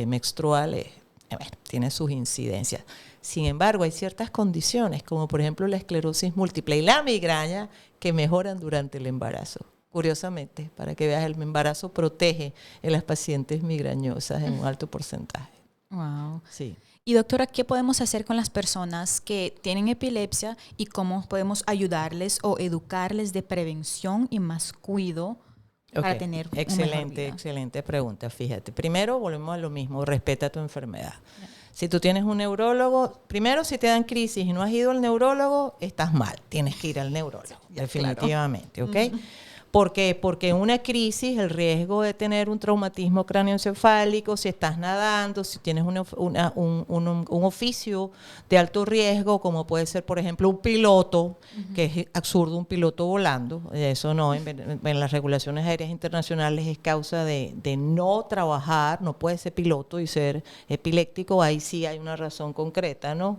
menstruales, bueno, tiene sus incidencias. Sin embargo, hay ciertas condiciones, como por ejemplo la esclerosis múltiple y la migraña, que mejoran durante el embarazo. Curiosamente, para que veas, el embarazo protege en las pacientes migrañosas en un alto porcentaje. Wow. Sí. Y doctora, ¿qué podemos hacer con las personas que tienen epilepsia y cómo podemos ayudarles o educarles de prevención y más cuidado para tener una mejor vida? Excelente pregunta, fíjate. Primero, volvemos a lo mismo, respeta tu enfermedad. Si tú tienes un neurólogo, primero si te dan crisis y no has ido al neurólogo, estás mal, tienes que ir al neurólogo, definitivamente, ¿ok? ¿Por qué? Porque en una crisis el riesgo de tener un traumatismo cráneoencefálico, si estás nadando, si tienes un oficio de alto riesgo, como puede ser, por ejemplo, un piloto, que es absurdo un piloto volando, eso no, en las regulaciones aéreas internacionales es causa de no trabajar, no puede ser piloto y ser epiléptico, ahí sí hay una razón concreta, ¿no?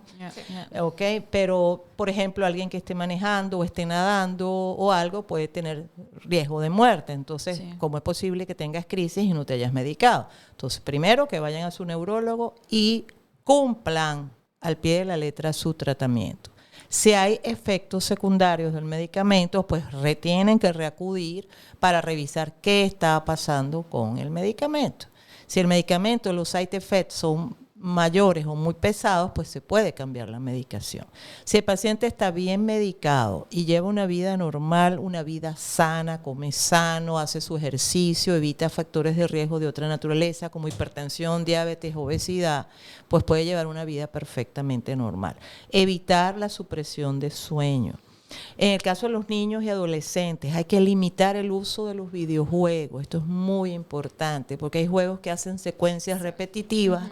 ¿Ok? Pero, por ejemplo, alguien que esté manejando o esté nadando o algo puede tener riesgo de muerte. Entonces, ¿cómo es posible que tengas crisis y no te hayas medicado? Entonces, primero que vayan a su neurólogo y cumplan al pie de la letra su tratamiento. Si hay efectos secundarios del medicamento, pues tienen que reacudir para revisar qué está pasando con el medicamento. Si el medicamento, los side effects son mayores o muy pesados, pues se puede cambiar la medicación. Si el paciente está bien medicado y lleva una vida normal, una vida sana, come sano, hace su ejercicio, evita factores de riesgo de otra naturaleza como hipertensión, diabetes, obesidad, pues puede llevar una vida perfectamente normal. Evitar la supresión de sueño. En el caso de los niños y adolescentes, hay que limitar el uso de los videojuegos. Esto es muy importante porque hay juegos que hacen secuencias repetitivas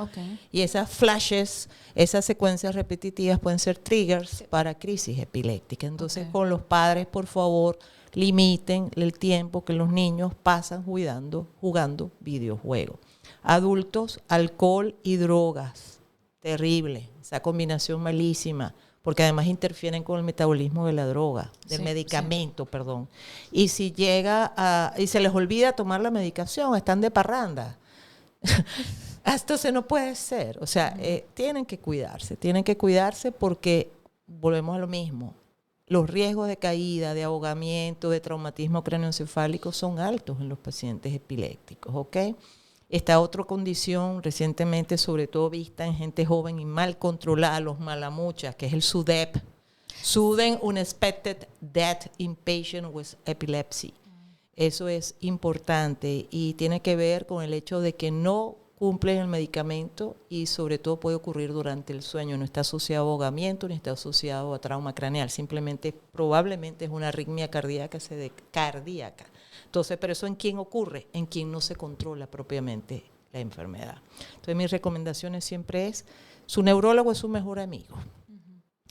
y esas flashes, esas secuencias repetitivas pueden ser triggers para crisis epilépticas. Entonces, con los padres, por favor, limiten el tiempo que los niños pasan jugando videojuegos. Adultos, alcohol y drogas. Terrible, esa combinación malísima. Porque además interfieren con el metabolismo de la droga, del medicamento, perdón. Y si y se les olvida tomar la medicación, están de parranda. Entonces no puede ser. O sea, tienen que cuidarse porque, volvemos a lo mismo, los riesgos de caída, de ahogamiento, de traumatismo cráneoencefálico son altos en los pacientes epilépticos, ¿ok? Esta otra condición recientemente, sobre todo vista en gente joven y mal controlada, los malamuchas, que es el SUDEP, Sudden Unexpected Death in Patient with Epilepsy. Eso es importante y tiene que ver con el hecho de que no cumplen el medicamento y sobre todo puede ocurrir durante el sueño. No está asociado a ahogamiento ni está asociado a trauma craneal. Simplemente, probablemente es una arritmia cardíaca. Entonces, pero eso ¿en quién ocurre? En quien no se controla propiamente la enfermedad. Entonces, mis recomendaciones siempre es, su neurólogo es su mejor amigo.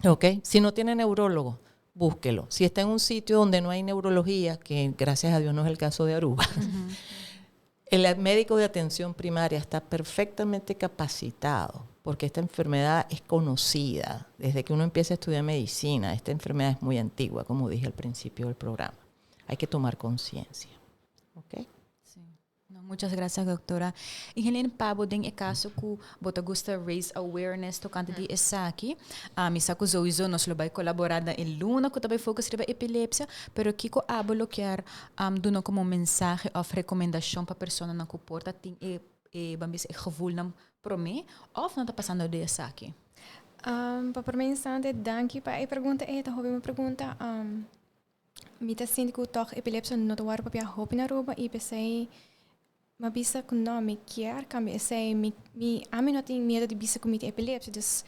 ¿Ok? Si no tiene neurólogo, búsquelo. Si está en un sitio donde no hay neurología, que gracias a Dios no es el caso de Aruba, el médico de atención primaria está perfectamente capacitado, porque esta enfermedad es conocida desde que uno empieza a estudiar medicina. Esta enfermedad es muy antigua, como dije al principio del programa. Hay que tomar conciencia. ¿Ok? Sí. No, muchas gracias, doctora. E Helene Pabo, din e caso que você gosta raise awareness tocante de aqui. Me saco sowieso nós vai colaborar na Luna que também foca sobre epilepsia, pero Kiko abolo quer dono como mensagem of recomendação para pessoa na que porta tem bambis gevoel na prome of não tá passando de aqui. Para mim, instante, danke para a pergunta. Uma pergunta. Mita sinto que toch epilepsia não te war para hope na Aruba e pensei mabisa que não me quer cambiar sei me a mim não tenho medo de bisa com epilepsia dus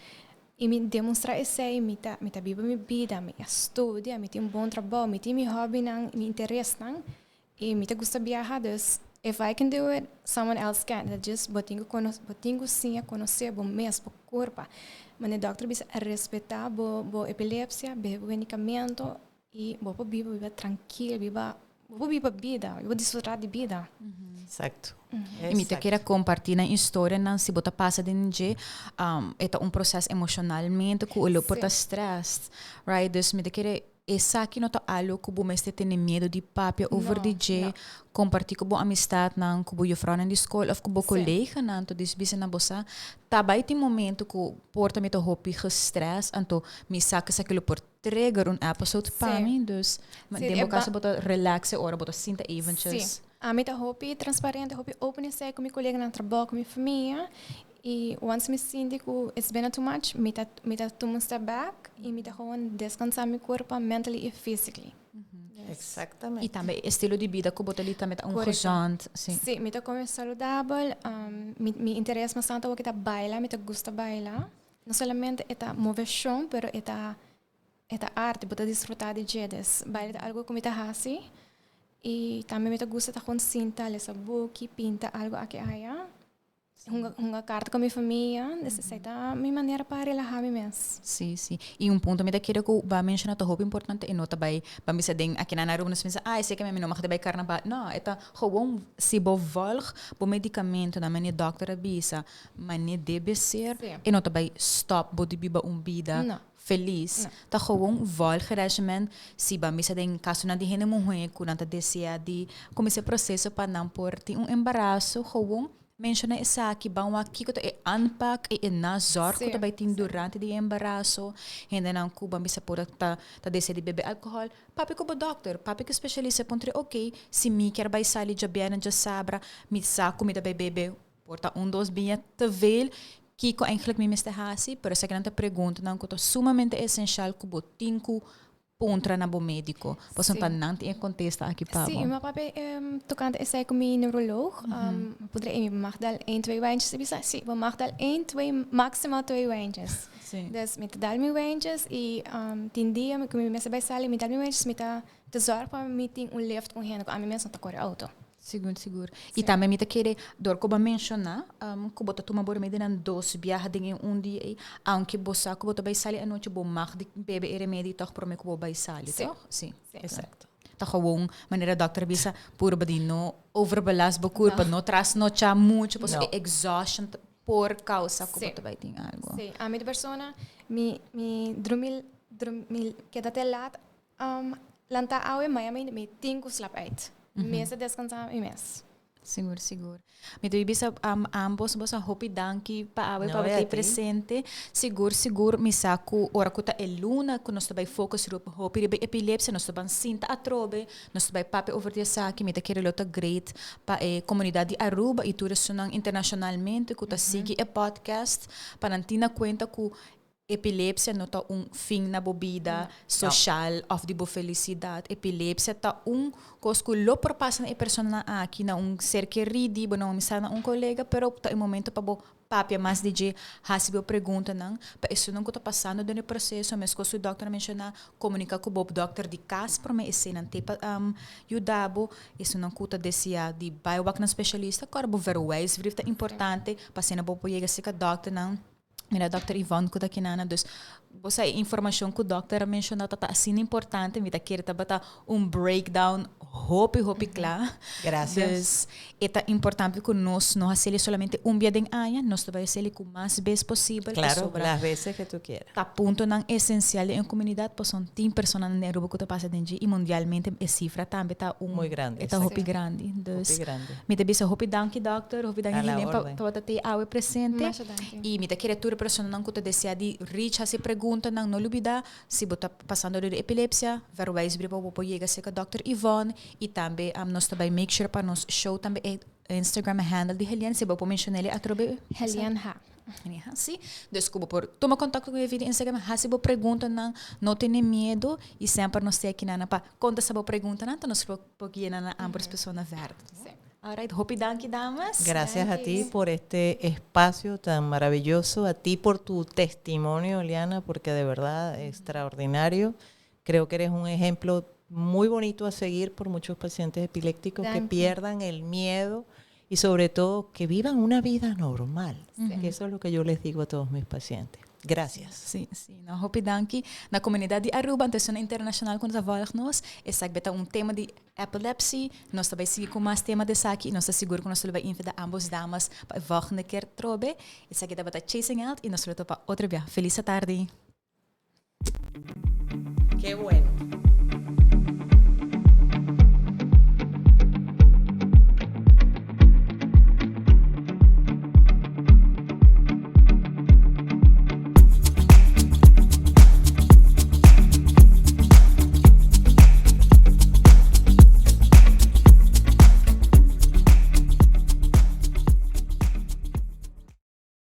e me demonstrar sei me tá viva minha vida me estudia me tem bom trabalho me tem meu hobby nang me interesse nang e me tá gosta viajar dus if I can do it someone else can that just botingo sim conhecer bom mesmo corpo mas o doctor bisa respeitar bo epilepsia bebo medicamento e vou viver tranquilo, vou viver vida, vou desfrutar de vida. Exacto. E me te queira compartilhar na história, não se bota passa de ninguém, é processo emocionalmente que o porta stress, right? Dus me te queira essa aqui não tá algo que o mestre tem medo de papia over DJ, compartilhar com a amistade não com o frau na escola ou com o colega não, to disbisa na bossa. Também tem momento que porta me to hopi gestress, então me saca aquilo por trigger um episode para mim, dus demo caso bota relaxe ora bota sinta eventjes. A mim tá hopi transparente, hopi open sei com meu colega na trabalho, com minha família. E once me sinto que it's been too much, me tá tomando um step back e me tá gewoon descansar meu corpo mentally e physically. Exactamente. E também estilo de vida que bota ali também gezond, sim. Sim, me tá como saudável, me interessa bastante o que tá baila, me tá gosta bailar. Não somente esta moveção, pero esta arte, bota desfrutar de jedes. Baila é algo que me tá assim. E também me tá gosta tá com cinta, lesa book, pinta algo aqui aí. Uma carta com minha família, necessita minha maneira para relaxar mesmo. Sim, sim. E ponto me daquele que vai mencionar to hope importante e nota vai me se den aqui na Aruba nos pensa sei que me não mag bij carnaval. Não, é gewoon se volg bo medicamento na minha doctora bisa, mas nem deve ser e nota vai stop bo de biba vida. Feliz. Tá gewoon volge regimen se me se den caso na de hene morrer quando deseja de começar processo para não por embaraço gewoon menciona essa aqui bom aqui que é unpack e na zorg que vai ter durante o embaraço ainda não cuba me se pode tá decidir beber álcool papi que o doctor papi que especialista pontre ok se me quer vai sair já bem já sabra me sa comida vai beber porta dos binha te veel que eigenlijk me está assim pero se que não te pergunta não que é sumamente essencial que o tinco pontra na bom médico. Posso não ter contexto aqui para. Sim, meu papai tocante é com meu neuroloog. Poderia mag dar 1-2 wijntjes bisa. Sim, we mag dar 1-2 maximaal 2 wijntjes. Dus met dar meu wijntjes e tin dia me comi mesa bij sali, met dar meu wijntjes met te zorg para meeting lift com hen com a minha mesa tá corre auto. Seguro. E também me querer dor como mencionar, que bota toma bor medina dos viagem em dia e aunque bossa que bota vai sair a noite bom mag de bebe e remédio toch para me que vai sair, toch? Sim. Exacto. Tá gewoon maneira doctor bisa puro badino overbelast bo corpo, no tras no cha muito, pois exhaustion por causa que bota vai ter algo. Sim, a minha persona me dormir que dá lat lanta awe Miami me tinko slap uit. Mesa descansar e mês. Seguro. Me deu bisa ambos bosa hopi danki pa awe pa ter presente. Seguro me saco ora kuta Luna que nós também focus rup hopi de epilepsia nós também sinta atrobe nós também pape over de saki me te querer lota great pa comunidade Aruba e tudo sunang internacionalmente kuta sigi podcast pa nantina conta ku epilepsia não está fim na bobida social of de boa felicidade. Epilepsia está coisa que lo propassa na persona aqui na ser querido, não amistade na colega, pero tá momento para papia mais de hasibo pergunta não, para isso não está passando no processo, mas que o doutor mencionar comunica com o doutor de casa para me esse não tem ajudabo, isso não custa desejar de baiwak na especialista, corbo verwise, vrita importante, para ser na boa poiega se que doutor não. Mira, Dr. Yvonne, kuda kinana, dus você informação que o doutor mencionou tá assim importante, me tá querendo botar breakdown hopi claro. Gracias. É importante que nós não hacemos solamente dia de ano, nós também hacemos o mais vezes possível. Claro, las veces que tú quieras. Tá ponto não essencial em comunidade, pois são 10 pessoas na Aruba que tá passando e mundialmente a cifra também tá muito grande. Tá hopi grande. Hopi grande. Me te bisa hopi danke doctor, hopi danke Helene para ter awe presente. E me te querer toda pessoa não que te deseja de reach se pergunta não olvidar se você passando de epilepsia, verwijs brief op chega se com Dr. Yvonne e também nós também make sure para nos show também Instagram handle de Helene, se você mencionar ele atrobe Helene Ha. Sim, desculpa por toma contato com a vida Instagram, se você pergunta não tenha medo e sempre nós temos aqui na para conta se você pergunta não, nós porque na ambas pessoas verdes. Alright, hopi danke damas. Gracias a ti por este espacio tan maravilloso, a ti por tu testimonio, Liana, porque de verdad es extraordinario. Creo que eres un ejemplo muy bonito a seguir por muchos pacientes epilépticos que pierdan el miedo y sobre todo que vivan una vida normal. Que eso es lo que yo les digo a todos mis pacientes. Gracias. Sim. Nou, hopi danke. Na comunidade de Aruba, então na internacional quando a volg nós, essa beta tema de epilepsia, nós também seguir com mais tema desse aqui, nós seguro que nós vamos invitar ambos damas para a volgende keer trobe. Essa aqui beta Chasing Health e nós vamos para outra vez. Feliz tarde. Qué bueno.